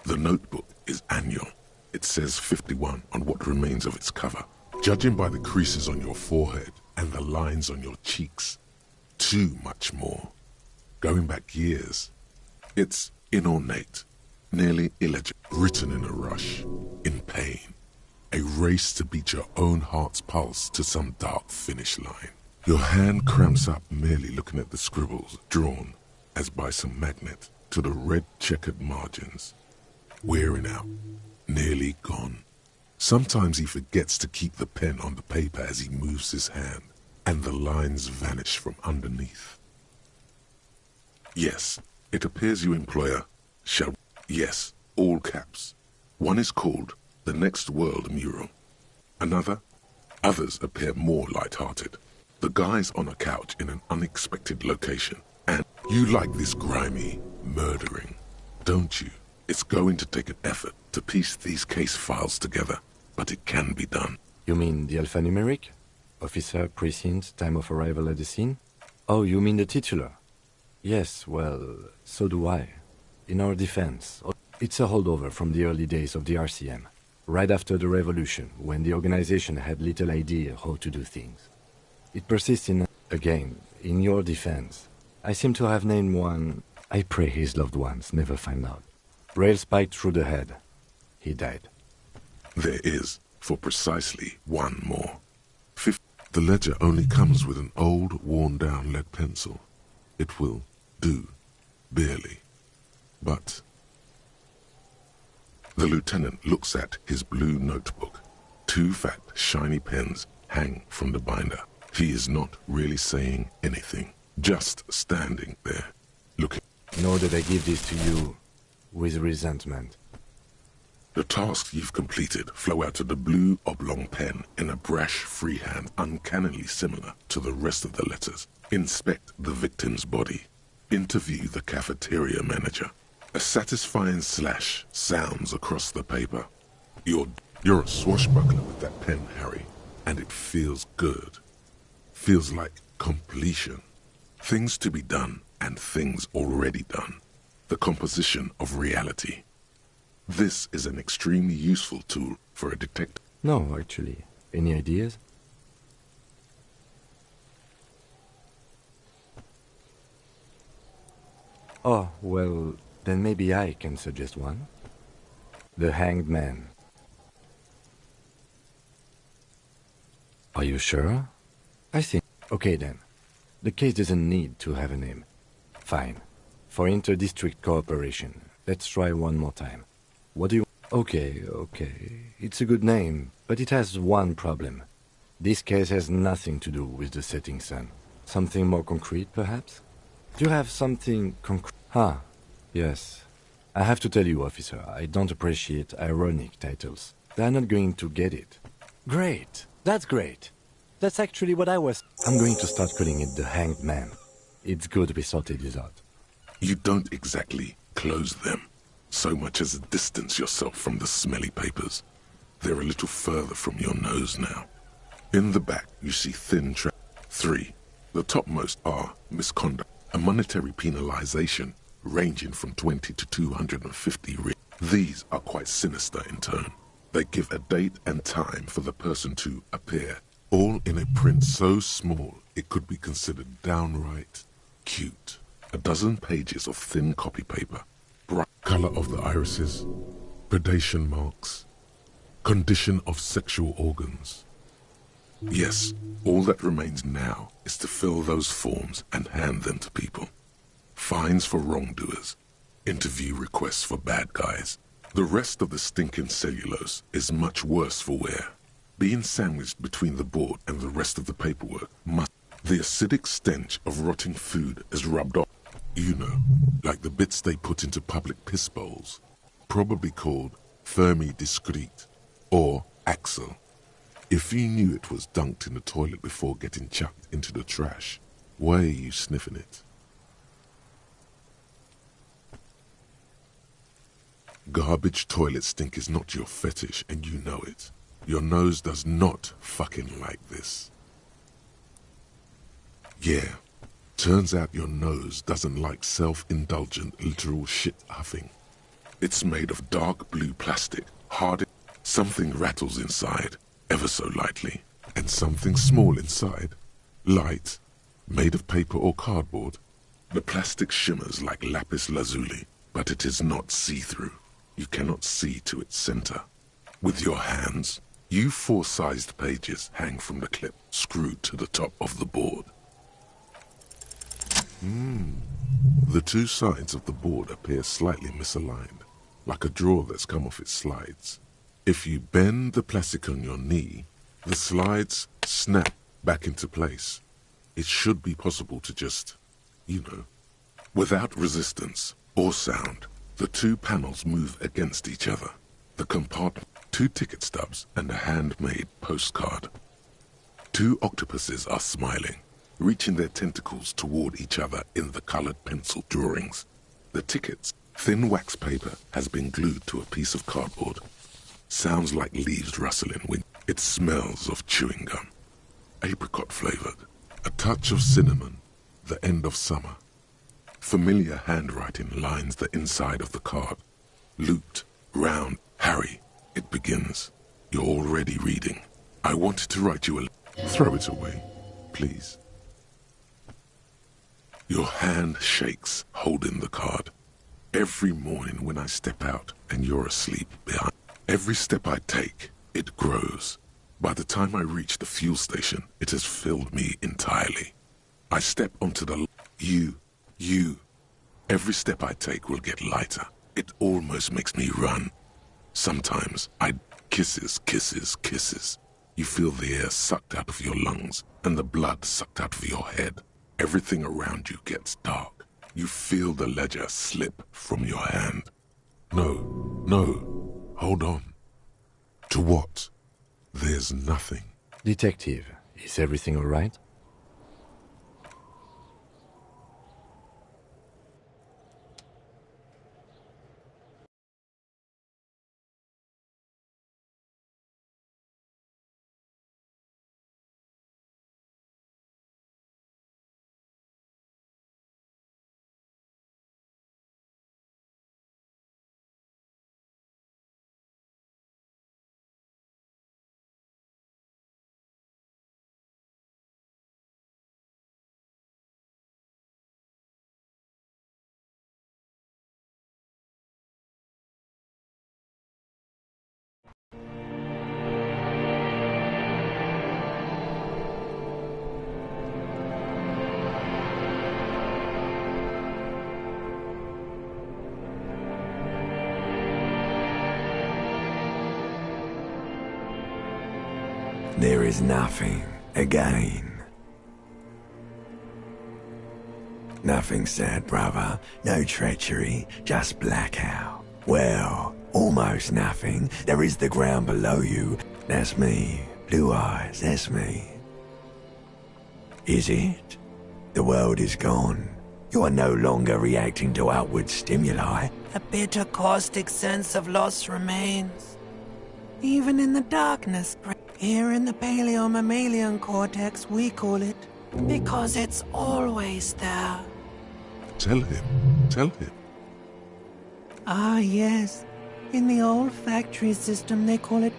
The notebook is annual. It says 51 on what remains of its cover. Judging by the creases on your forehead and the lines on your cheeks, too much more. Going back years, it's inornate, nearly illegible, written in a rush, in pain. A race to beat your own heart's pulse to some dark finish line. Your hand cramps up merely looking at the scribbles drawn, as by some magnet, to the red checkered margins. Wearing out, nearly gone. Sometimes he forgets to keep the pen on the paper as he moves his hand, and the lines vanish from underneath. Yes, it appears you employer shall... Yes, all caps. One is called The Next World Mural. Others appear more light-hearted. The guy's on a couch in an unexpected location. And you like this grimy murdering, don't you? It's going to take an effort to piece these case files together, but it can be done. You mean the alphanumeric? Officer, precinct, time of arrival at the scene? Oh, you mean the titular? Yes, well, so do I. In our defense, it's a holdover from the early days of the RCM, right after the revolution, when the organization had little idea how to do things. It persists again, in your defense. I seem to have named one. I pray his loved ones never find out. Rail spiked through the head. He died. There is, for precisely one more. The ledger only comes with an old, worn-down lead pencil. It will do, barely. But... The lieutenant looks at his blue notebook. 2 fat, shiny pens hang from the binder. He is not really saying anything, just standing there, looking. Nor did I give this to you with resentment. The tasks you've completed flow out of the blue oblong pen in a brash freehand uncannily similar to the rest of the letters. Inspect the victim's body. Interview the cafeteria manager. A satisfying slash sounds across the paper. You're a swashbuckler with that pen, Harry, and it feels good. Feels like completion. Things to be done and things already done. The composition of reality. This is an extremely useful tool for a detective. No, actually. Any ideas? Oh, well, then maybe I can suggest one. The Hanged Man. Are you sure? I think... Okay then. The case doesn't need to have a name. Fine. For inter-district cooperation, let's try one more time. What do you... Okay. It's a good name, but it has one problem. This case has nothing to do with the setting sun. Something more concrete, perhaps? Do you have something concrete? Yes. I have to tell you, officer, I don't appreciate ironic titles. They're not going to get it. Great. That's great. That's actually what I was... I'm going to start calling it the Hanged Man. It's good we sorted this out. You don't exactly close them, so much as distance yourself from the smelly papers. They're a little further from your nose now. In the back, you see thin 3. The topmost are misconduct, a monetary penalization ranging from 20 to 250 riyals. These are quite sinister in tone. They give a date and time for the person to appear, all in a print so small it could be considered downright cute. 12 pages of thin copy paper, bright color of the irises, predation marks, condition of sexual organs. Yes, all that remains now is to fill those forms and hand them to people. Fines for wrongdoers, interview requests for bad guys. The rest of the stinking cellulose is much worse for wear. Being sandwiched between the board and the rest of the paperwork must... The acidic stench of rotting food is rubbed off. You know, like the bits they put into public piss bowls. Probably called Fermi Discrete or Axel. If you knew it was dunked in the toilet before getting chucked into the trash, why are you sniffing it? Garbage toilet stink is not your fetish and you know it. Your nose does not fucking like this. Yeah, turns out your nose doesn't like self-indulgent literal shit huffing. It's made of dark blue plastic, hard. Something rattles inside, ever so lightly, and something small inside, light, made of paper or cardboard. The plastic shimmers like lapis lazuli, but it is not see-through. You cannot see to its center. With your hands, You 4 sized pages hang from the clip screwed to the top of the board. The 2 sides of the board appear slightly misaligned, like a drawer that's come off its slides. If you bend the plastic on your knee, the slides snap back into place. It should be possible to just, without resistance or sound, the 2 panels move against each other. The compartment, 2 ticket stubs, and a handmade postcard. 2 octopuses are smiling, reaching their tentacles toward each other in the colored pencil drawings. The tickets, thin wax paper, has been glued to a piece of cardboard. Sounds like leaves rustling when it smells of chewing gum. Apricot flavored, a touch of cinnamon, the end of summer. Familiar handwriting lines the inside of the card. Looped, round, Harry, it begins. You're already reading. I wanted to write you a... Throw it away, please. Your hand shakes, holding the card. Every morning when I step out and you're asleep behind, every step I take, it grows. By the time I reach the fuel station, it has filled me entirely. I step onto the... You. Every step I take will get lighter. It almost makes me run. Sometimes kisses. You feel the air sucked out of your lungs and the blood sucked out of your head. Everything around you gets dark. You feel the ledger slip from your hand. No, hold on. To what? There's nothing. Detective, is everything all right? There is nothing again. Nothing sad, brother. No treachery, just blackout. Well, almost nothing. There is the ground below you. That's me. Blue eyes, that's me. Is it? The world is gone. You are no longer reacting to outward stimuli. A bitter, caustic sense of loss remains. Even in the darkness, here in the paleo-mammalian cortex, we call it, because it's always there. Tell him. Ah, yes. In the olfactory system, they call it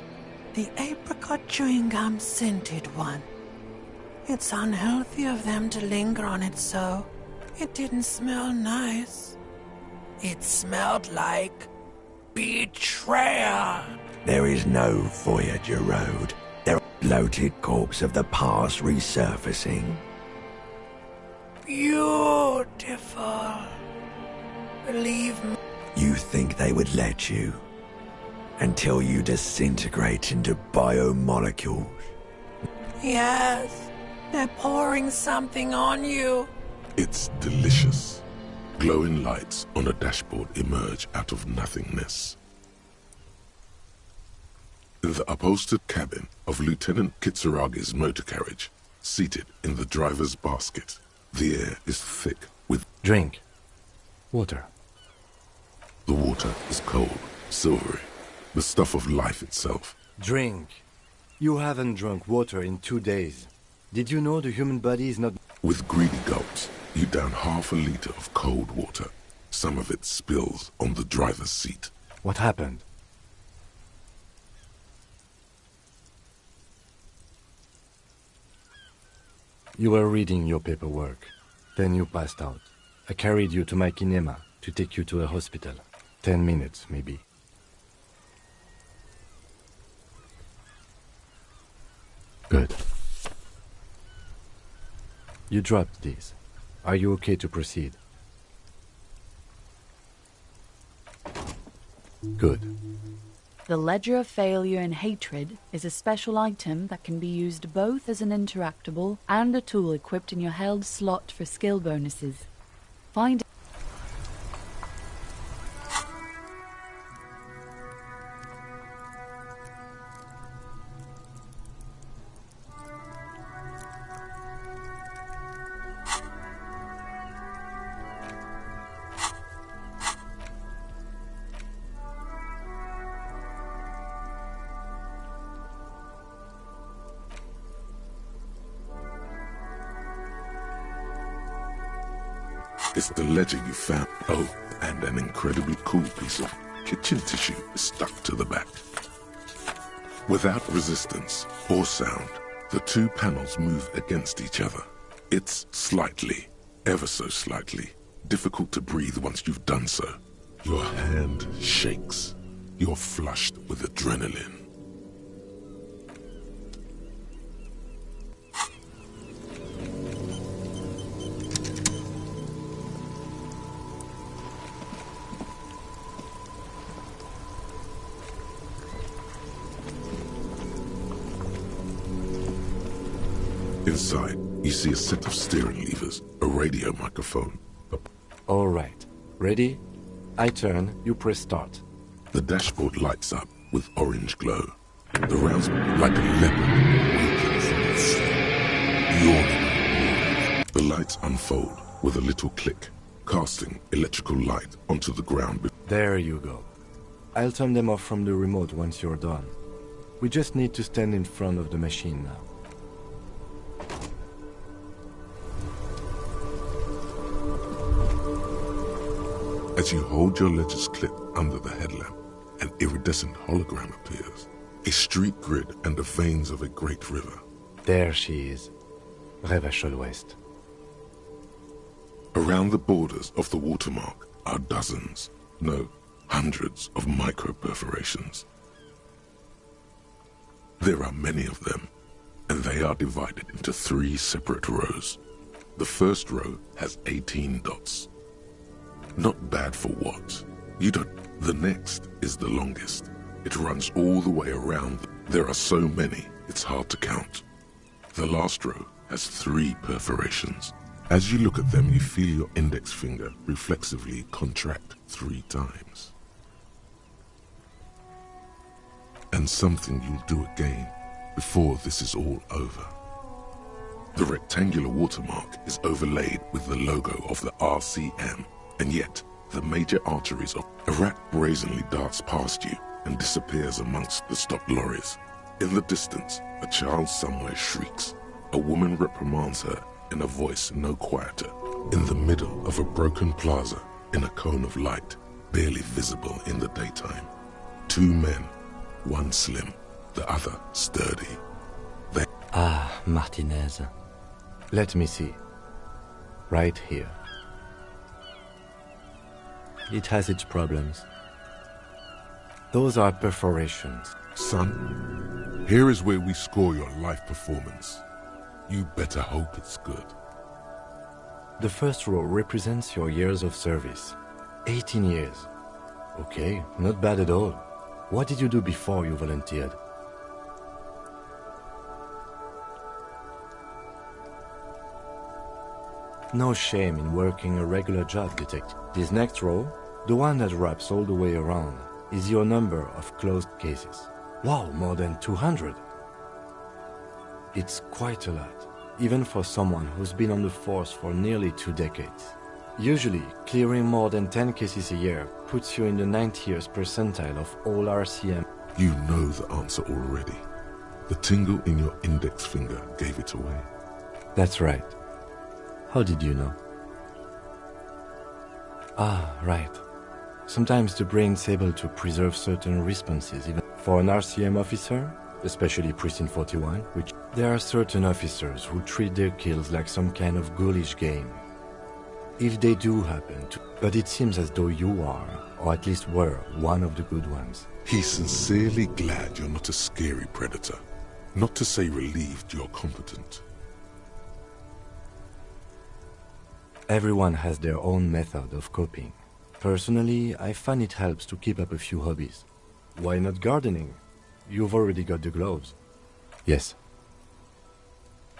the apricot chewing gum scented one. It's unhealthy of them to linger on it so. It didn't smell nice. It smelled like betrayal. There is no Voyager Road. There are bloated corpses of the past resurfacing. Beautiful. Believe me. You think they would let you? Until you disintegrate into biomolecules. Yes. They're pouring something on you. It's delicious. Glowing lights on a dashboard emerge out of nothingness. In the upholstered cabin of Lieutenant Kitsuragi's motor carriage, seated in the driver's basket, the air is thick with... Drink. Water. The water is cold, silvery, the stuff of life itself. Drink. You haven't drunk water in 2 days. Did you know the human body is not... With greedy gulps, you down half a liter of cold water. Some of it spills on the driver's seat. What happened? You were reading your paperwork. Then you passed out. I carried you to my kinema to take you to a hospital. 10 minutes, maybe. Good. You dropped these. Are you okay to proceed? Good. The Ledger of Failure and Hatred is a special item that can be used both as an interactable and a tool equipped in your held slot for skill bonuses. Find It's the ledger you found. Oh, and an incredibly cool piece of kitchen tissue is stuck to the back. Without resistance or sound, the two panels move against each other. It's slightly, ever so slightly, difficult to breathe once you've done so. Your hand shakes. You're flushed with adrenaline. Inside, you see a set of steering levers, a radio microphone. All right. Ready? I turn, you press start. The dashboard lights up with orange glow. The rounds like a leopard waking from its sleep, yawning. The lights unfold with a little click, casting electrical light onto the ground. There you go. I'll turn them off from the remote once you're done. We just need to stand in front of the machine now. As you hold your ledger's clip under the headlamp, an iridescent hologram appears. A street grid and the veins of a great river. There she is. Revachol West. Around the borders of the watermark are dozens, no, hundreds of micro-perforations. There are many of them, and they are divided into 3 separate rows. The first row has 18 dots. Not bad for what? You don't. The next is the longest. It runs all the way around. There are so many, it's hard to count. The last row has 3 perforations. As you look at them, you feel your index finger reflexively contract 3 times. And something you'll do again before this is all over. The rectangular watermark is overlaid with the logo of the RCM. And yet, the major arteries of a rat brazenly darts past you and disappears amongst the stopped lorries. In the distance, a child somewhere shrieks. A woman reprimands her in a voice no quieter. In the middle of a broken plaza, in a cone of light, barely visible in the daytime. 2 men, one slim, the other sturdy. They... Ah, Martinez. Let me see. Right here. It has its problems. Those are perforations. Son, here is where we score your life performance. You better hope it's good. The first row represents your years of service. 18 years. Okay, not bad at all. What did you do before you volunteered? No shame in working a regular job, detective. This next row, the one that wraps all the way around, is your number of closed cases. Wow, more than 200. It's quite a lot, even for someone who's been on the force for nearly 2 decades. Usually, clearing more than 10 cases a year puts you in the 90th percentile of all RCM. You know the answer already. The tingle in your index finger gave it away. That's right. How did you know? Ah, right. Sometimes the brain's able to preserve certain responses, even for an RCM officer, especially Precinct 41, which there are certain officers who treat their kills like some kind of ghoulish game. If they do happen to, but it seems as though you are, or at least were, one of the good ones. He's sincerely glad you're not a scary predator. Not to say relieved you're competent. Everyone has their own method of coping. Personally, I find it helps to keep up a few hobbies. Why not gardening? You've already got the gloves. Yes.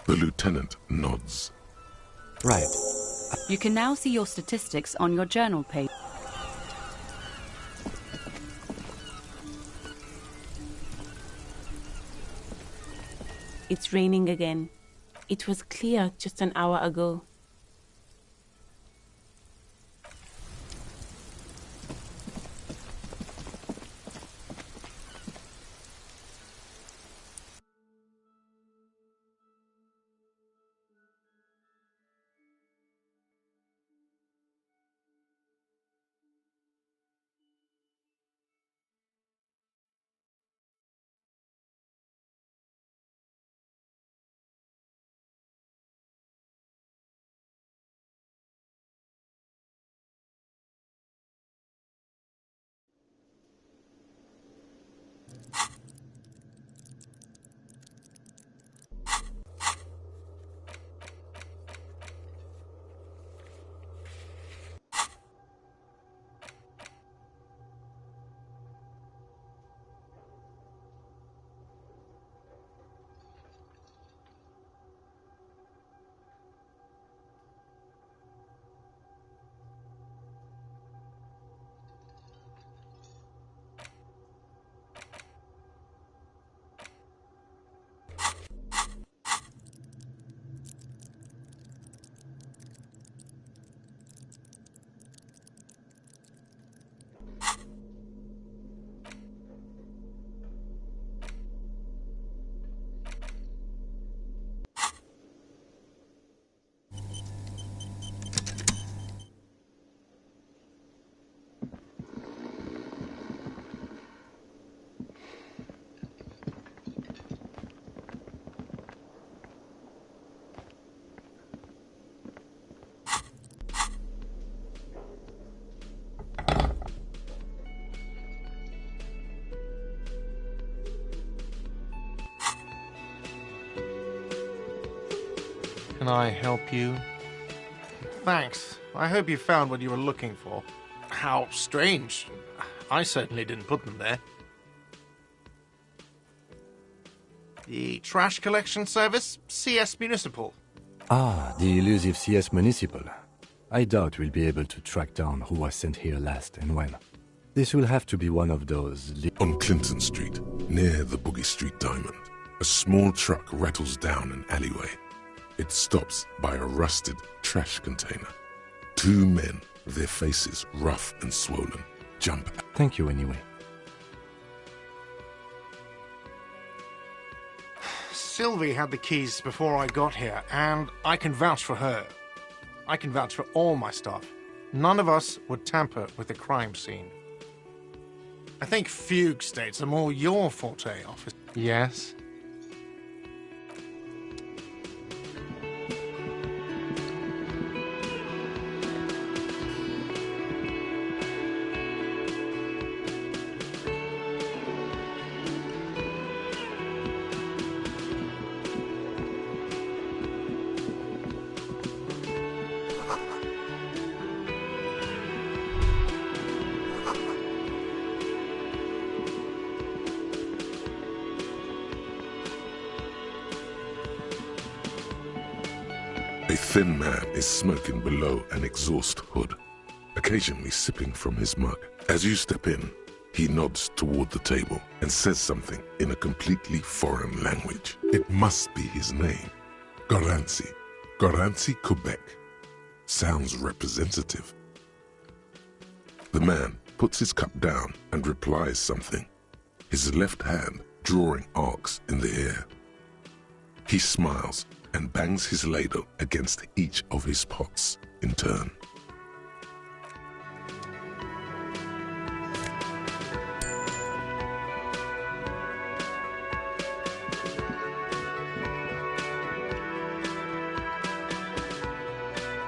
The lieutenant nods. Right. You can now see your statistics on your journal page. It's raining again. It was clear just an hour ago. Can I help you? Thanks. I hope you found what you were looking for. How strange. I certainly didn't put them there. The trash collection service, CS Municipal. Ah, the elusive CS Municipal. I doubt we'll be able to track down who was sent here last and when. This will have to be one of those... On Clinton Street, near the Boogie Street Diamond, a small truck rattles down an alleyway. It stops by a rusted trash container. Two men, their faces rough and swollen, jump out. Thank you anyway. Sylvie had the keys before I got here, and I can vouch for her. I can vouch for all my staff. None of us would tamper with the crime scene. I think fugue states are more your forte, officer. Yes? A thin man is smoking below an exhaust hood, occasionally sipping from his mug. As you step in, he nods toward the table and says something in a completely foreign language. It must be his name, Goranci. Goranci, Quebec. Sounds representative. The man puts his cup down and replies something, his left hand drawing arcs in the air. He smiles and bangs his ladle against each of his pots in turn.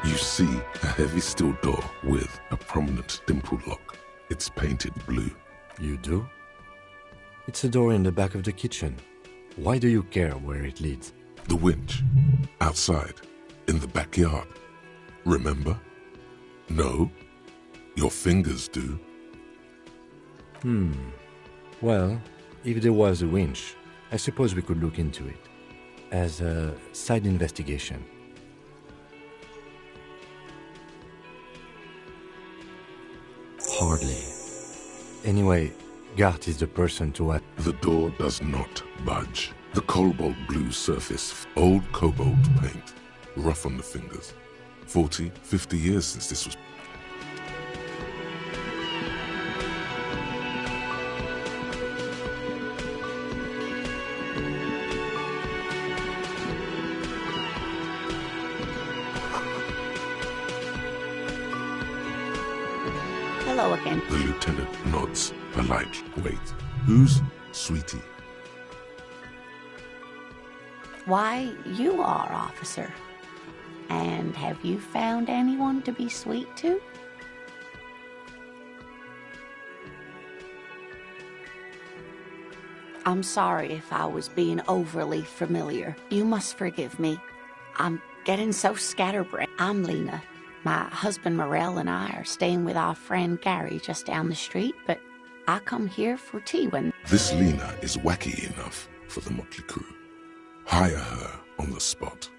You see a heavy steel door with a prominent dimple lock. It's painted blue. You do? It's a door in the back of the kitchen. Why do you care where it leads? The winch. Outside. In the backyard. Remember? No? Your fingers do. Well, if there was a winch, I suppose we could look into it. As a side investigation. Hardly. Anyway, Gart is the person to act. The door does not budge. The cobalt blue surface, old cobalt paint, rough on the fingers. 40, 50 years since this was... Hello again. The lieutenant nods, polite. Wait, who's Sweetie? Why, you are, officer. And have you found anyone to be sweet to? I'm sorry if I was being overly familiar. You must forgive me. I'm getting so scatterbrained. I'm Lena. My husband Morel and I are staying with our friend Gary just down the street, but I come here for tea when... This Lena is wacky enough for the motley crew. Hire her on the spot.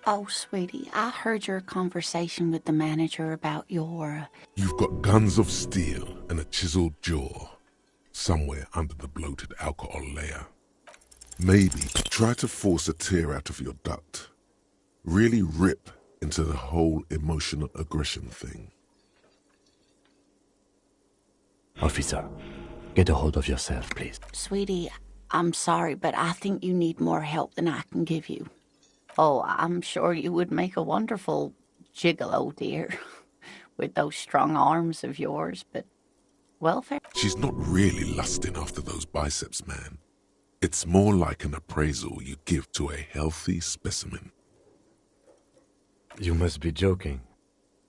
Oh, sweetie, I heard your conversation with the manager about your... You've got guns of steel and a chiseled jaw somewhere under the bloated alcohol layer. Maybe try to force a tear out of your duct. Really rip into the whole emotional aggression thing. Officer, get a hold of yourself, please. Sweetie, I'm sorry, but I think you need more help than I can give you. Oh, I'm sure you would make a wonderful gigolo, dear, with those strong arms of yours, but welfare... She's not really lusting after those biceps, man. It's more like an appraisal you give to a healthy specimen. You must be joking.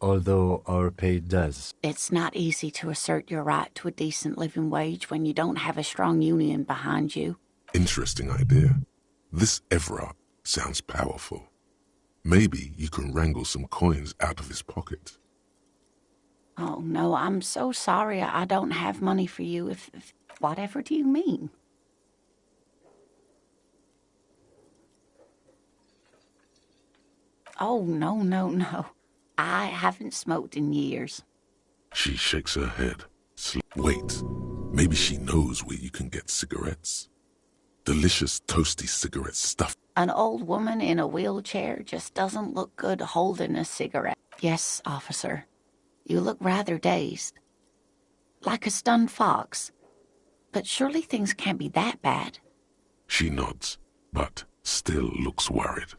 Although our pay does. It's not easy to assert your right to a decent living wage when you don't have a strong union behind you. Interesting idea. This Everard sounds powerful. Maybe you can wrangle some coins out of his pocket. Oh, no, I'm so sorry I don't have money for you. If whatever do you mean? Oh, no. I haven't smoked in years. She shakes her head. Wait, maybe she knows where you can get cigarettes. Delicious toasty cigarette stuff. An old woman in a wheelchair just doesn't look good holding a cigarette. Yes, officer. You look rather dazed. Like a stunned fox. But surely things can't be that bad. She nods, but still looks worried.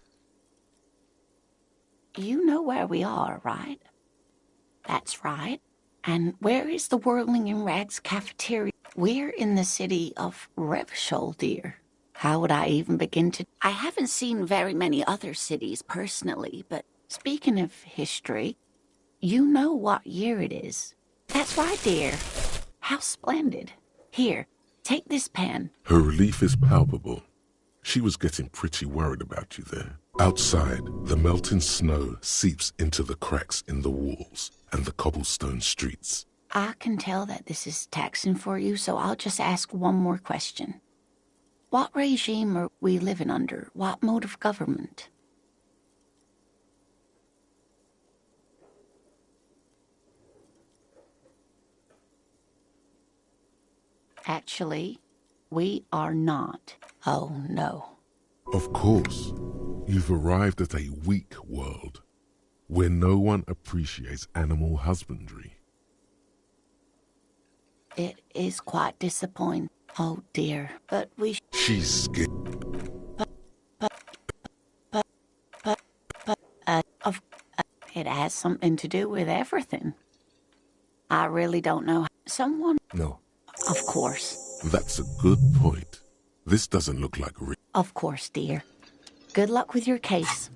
You know where we are, right? That's right. And where is the Whirling in Rags cafeteria? We're in the city of Revachol, dear. How would I even begin to... I haven't seen very many other cities personally, but speaking of history, you know what year it is. That's right, dear. How splendid. Here, take this pen. Her relief is palpable. She was getting pretty worried about you there. Outside, the melting snow seeps into the cracks in the walls and the cobblestone streets. I can tell that this is taxing for you, so I'll just ask one more question. What regime are we living under? What mode of government? Actually, we are not. Oh, no. Of course. You've arrived at a weak world, where no one appreciates animal husbandry. It is quite disappointing. Oh, dear. But we... She's scared. It has something to do with everything. I really don't know. Someone... No. Of course. That's a good point. This doesn't look like... Of course, dear. Good luck with your case.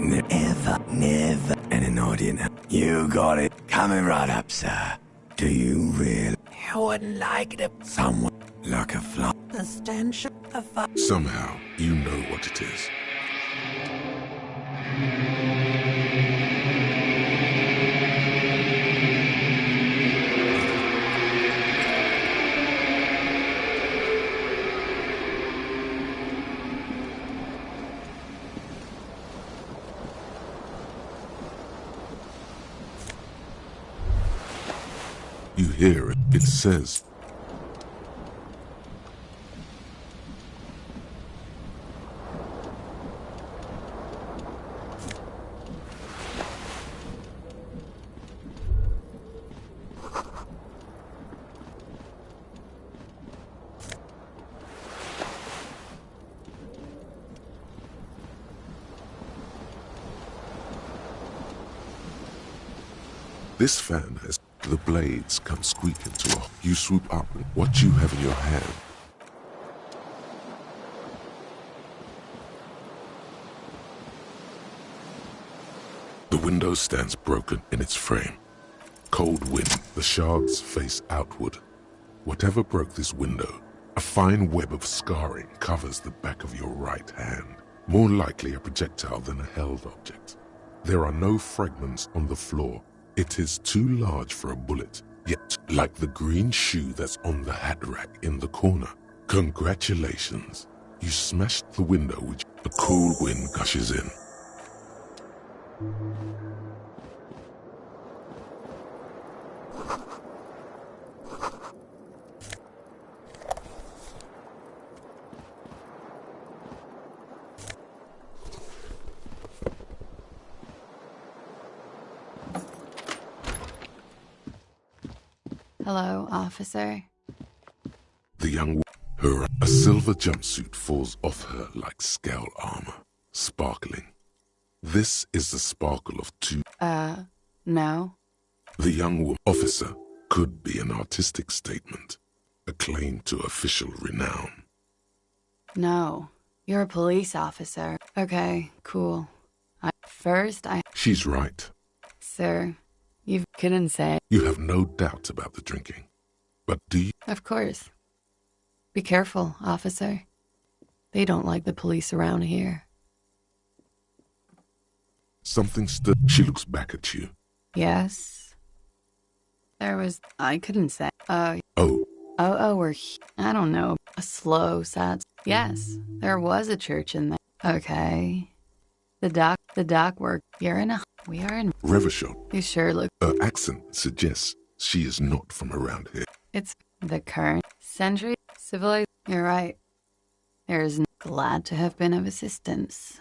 Never an audience. You got it. Coming right up, sir. Do you really? I wouldn't like it if Someone like a fly. the stench of a... Somehow, you know what it is. You hear it. It says, this fan has the blades come squeaking to a... You swoop up with what you have in your hand. The window stands broken in its frame. Cold wind, the shards face outward. Whatever broke this window, a fine web of scarring covers the back of your right hand. More likely a projectile than a held object. There are no fragments on the floor. It is too large for a bullet, yet like the green shoe that's on the hat rack in the corner. Congratulations. You smashed the window which the cool wind gushes in. Hello, officer. The young woman, a silver jumpsuit falls off her like scale armor, sparkling. This is the sparkle of two. No. The young officer could be an artistic statement, a claim to official renown. No. You're a police officer. Okay, cool. She's right. Sir, you couldn't say. You have no doubt about the drinking. But do you? Of course. Be careful, officer. They don't like the police around here. Something stood. She looks back at you. Yes. I couldn't say. Oh. I don't know. A slow, sad. Yes, there was a church in there. Okay. The dock work. We are in. Revachol. You sure look. Her accent suggests she is not from around here. It's the current century. Civilized. You're right. There's glad to have been of assistance.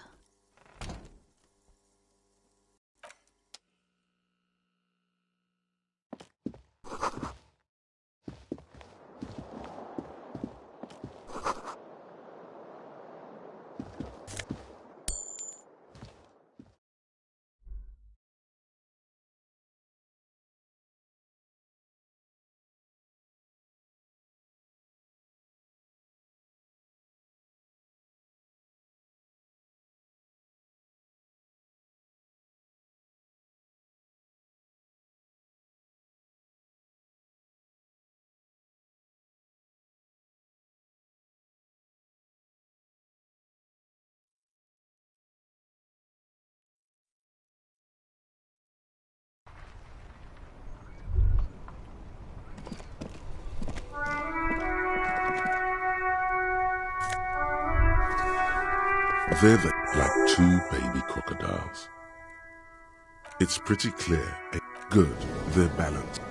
They're like two baby crocodiles. It's pretty clear. Good, they're balanced.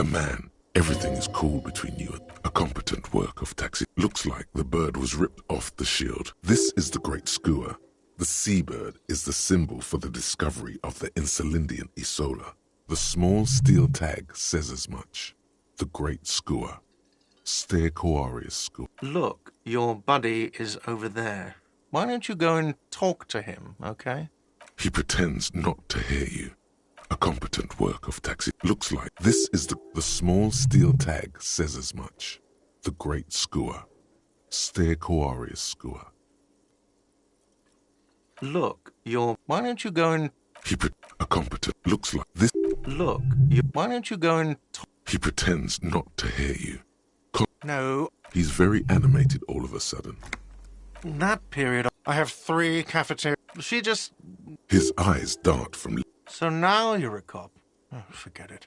man, everything is cool between you. A competent work of taxi. Looks like the bird was ripped off the shield. This is the great skua. The seabird is the symbol for the discovery of the Insulindian Isola. The small steel tag says as much. The great skua. Stegosaurus skua. Look, your buddy is over there. Why don't you go and talk to him, okay? He pretends not to hear you. A competent work of taxi. Looks like this is the small steel tag says as much. The great skua. Stegosaurus skua. Look, why don't you go and... A competent... Looks like this... Look, why don't you go and... He pretends not to hear you. No. He's very animated all of a sudden. That period, I have 3 cafeterias. She just... His eyes dart from... So now you're a cop. Oh, forget it.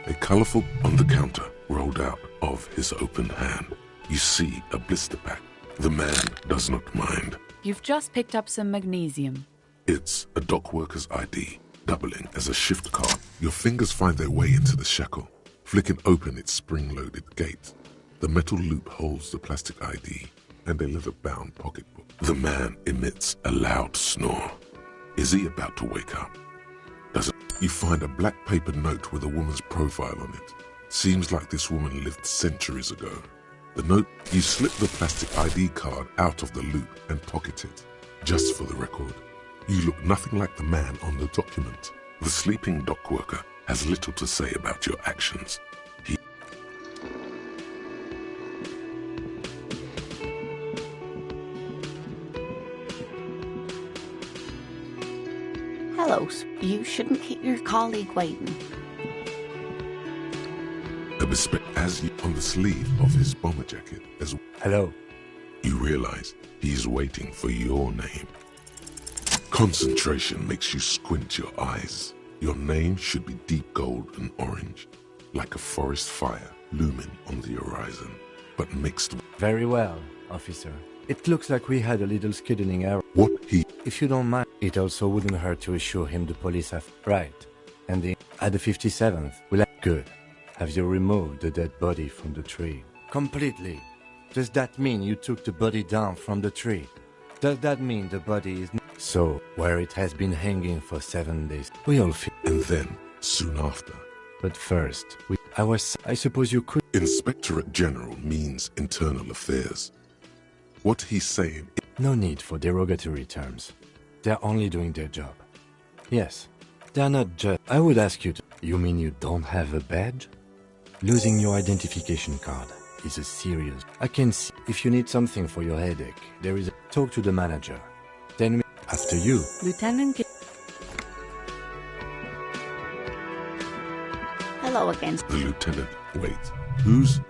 A colourful on the counter rolled out of his open hand. You see a blister pack. The man does not mind. You've just picked up some magnesium. It's a dock worker's ID, doubling as a shift card. Your fingers find their way into the shackle, flicking open its spring-loaded gate. The metal loop holds the plastic ID and a leather-bound pocketbook. The man emits a loud snore. Is he about to wake up? You find a black paper note with a woman's profile on it. Seems like this woman lived centuries ago. The note, you slip the plastic ID card out of the loop and pocket it. Just for the record, you look nothing like the man on the document. The sleeping dock worker has little to say about your actions. Hello, you shouldn't keep your colleague waiting. As you on the sleeve of his bomber jacket as Hello. You realize he's waiting for your name. Concentration makes you squint your eyes. Your name should be deep gold and orange, like a forest fire looming on the horizon, but mixed with... Very well, officer. It looks like we had a little skidding error. What he... If you don't mind, it also wouldn't hurt to assure him the police have... Right. And at the 57th, we'll have... Good. Have you removed the dead body from the tree? Completely. Does that mean you took the body down from the tree? Does that mean the body is... So, where it has been hanging for 7 days, we all feel... And then, soon after... But first, I suppose you could... Inspectorate General means internal affairs. What he's saying... No need for derogatory terms. They're only doing their job. Yes, they're not just... I would ask you to... You mean you don't have a badge? Losing your identification card is a serious... I can see... If you need something for your headache, there is a... Talk to the manager. Then after you. Lieutenant... Hello again. The lieutenant... Wait. Who's...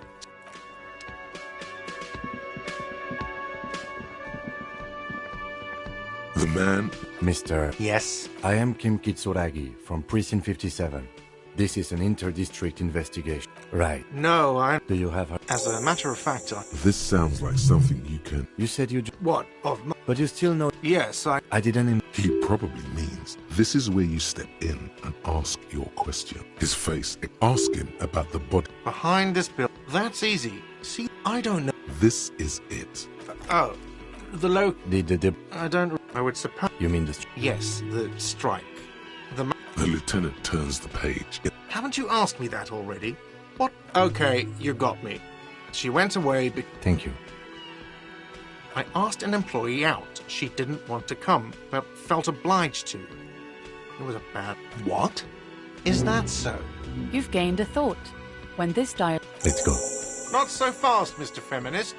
The man... Mr. Yes? I am Kim Kitsuragi from Precinct 57. This is an inter-district investigation. Right. No, I... Do you have her? As a matter of fact, I... This sounds like something you can... You said you... What? Of my... But you still know... Yes, I didn't... He probably means this is where you step in and ask your question. His face... Ask him about the body... Behind this bill. That's easy. See, I don't know... This is it. Oh. The low... The... I don't... I would suppose... You mean the... Yes, the strike. The lieutenant turns the page. Haven't you asked me that already? What? Okay, you got me. She went away Thank you. I asked an employee out. She didn't want to come, but felt obliged to. It was a bad... What? Is that so? You've gained a thought. When this dialogue... Let's go. Not so fast, Mr. Feminist.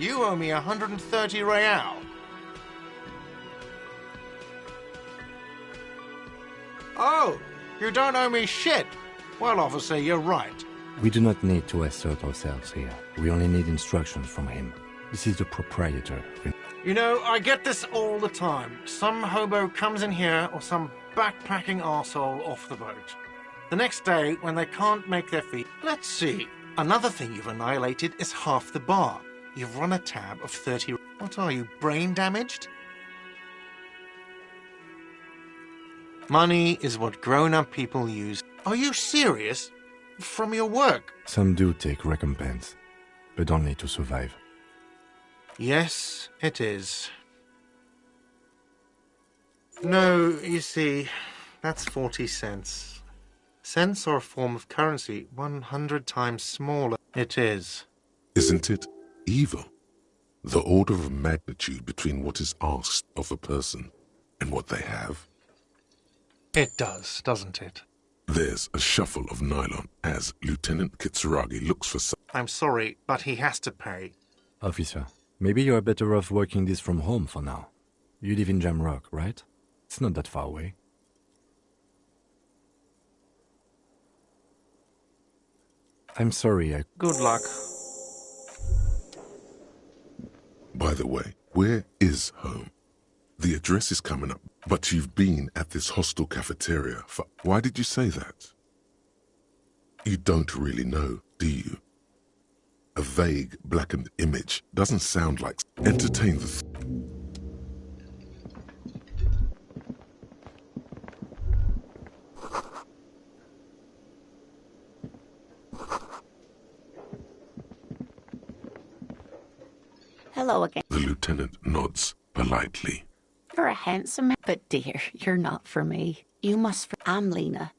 You owe me 130 real. Oh, you don't owe me shit. Well, officer, you're right. We do not need to assert ourselves here. We only need instructions from him. This is the proprietor. You know, I get this all the time. Some hobo comes in here or some backpacking arsehole off the boat. The next day, when they can't make their feet... Let's see. Another thing you've annihilated is half the bar. You've run a tab of 30... What are you, brain damaged? Money is what grown-up people use. Are you serious? From your work? Some do take recompense, but only to survive. Yes, it is. No, you see, that's 40 cents. Cents are a form of currency 100 times smaller. It is. Isn't it evil? The order of magnitude between what is asked of a person and what they have. It does, doesn't it? There's a shuffle of nylon as Lieutenant Kitsuragi looks for some... I'm sorry, but he has to pay. Officer, maybe you're better off working this from home for now. You live in Jamrock, right? It's not that far away. I'm sorry, Good luck. By the way, where is home? The address is coming up, but you've been at this hostel cafeteria for... Why did you say that? You don't really know, do you? A vague, blackened image doesn't sound like... Entertain the... Hello again. The lieutenant nods politely. You're a handsome man. But dear, you're not for me. You must... I'm Lena.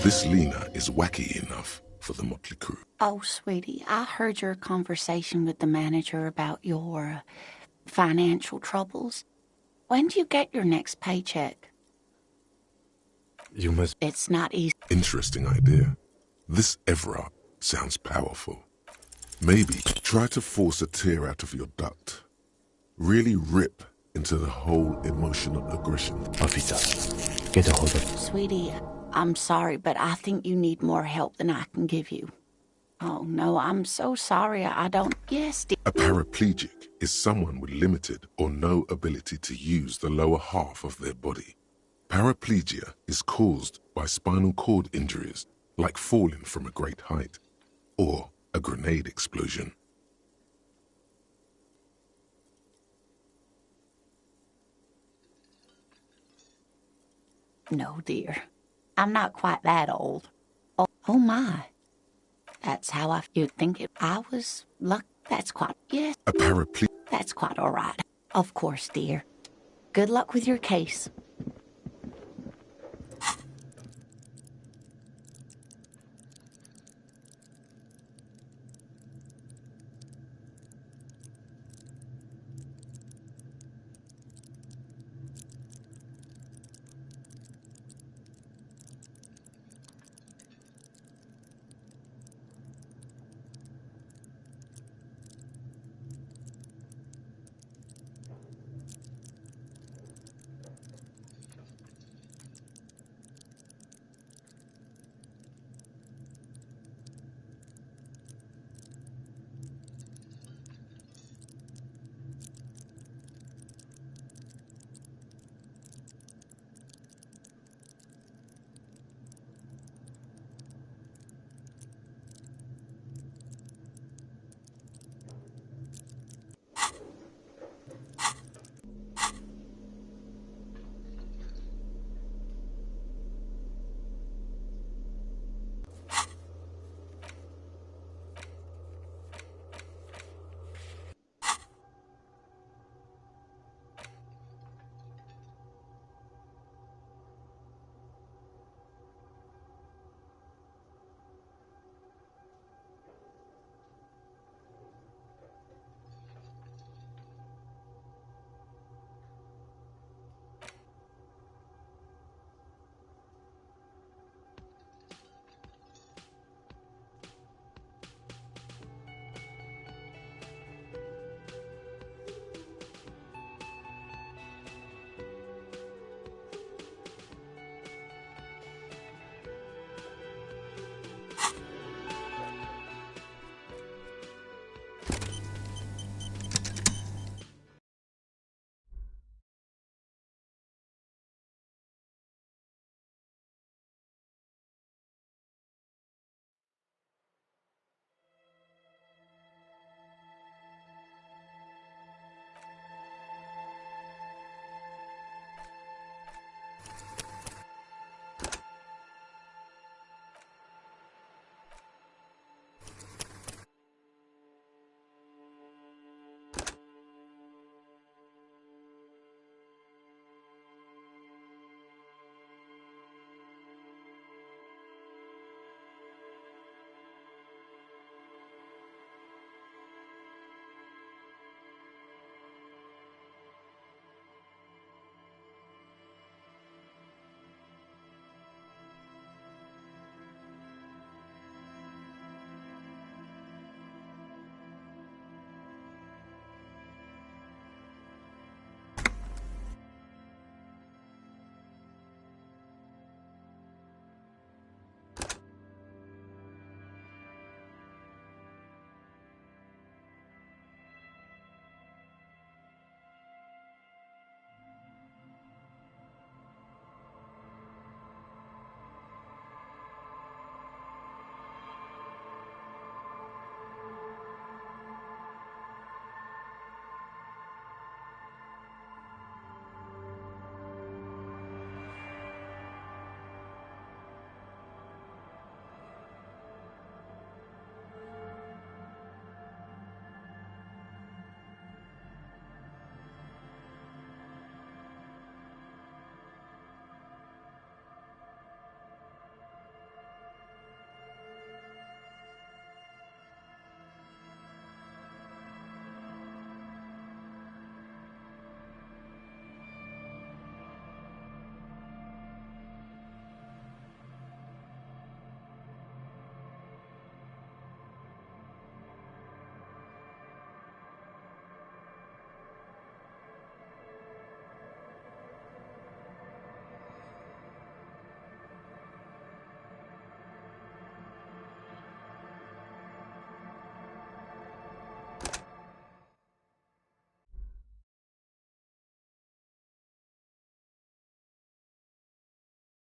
This Lena is wacky enough for the motley crew. Oh, sweetie, I heard your conversation with the manager about your financial troubles. When do you get your next paycheck? You must... It's not easy. Interesting idea. This Everard sounds powerful. Maybe try to force a tear out of your duct. Really rip into the whole emotional aggression. Officer, get a hold of it. Sweetie, I'm sorry, but I think you need more help than I can give you. Oh, no, I'm so sorry. I don't... Yes, dear. A paraplegic is someone with limited or no ability to use the lower half of their body. Paraplegia is caused by spinal cord injuries, like falling from a great height, or a grenade explosion. No, dear. I'm not quite that old. Oh my. That's how you'd think it. I was lucky. That's quite... Yes. A paraplegic... That's quite all right. Of course, dear. Good luck with your case.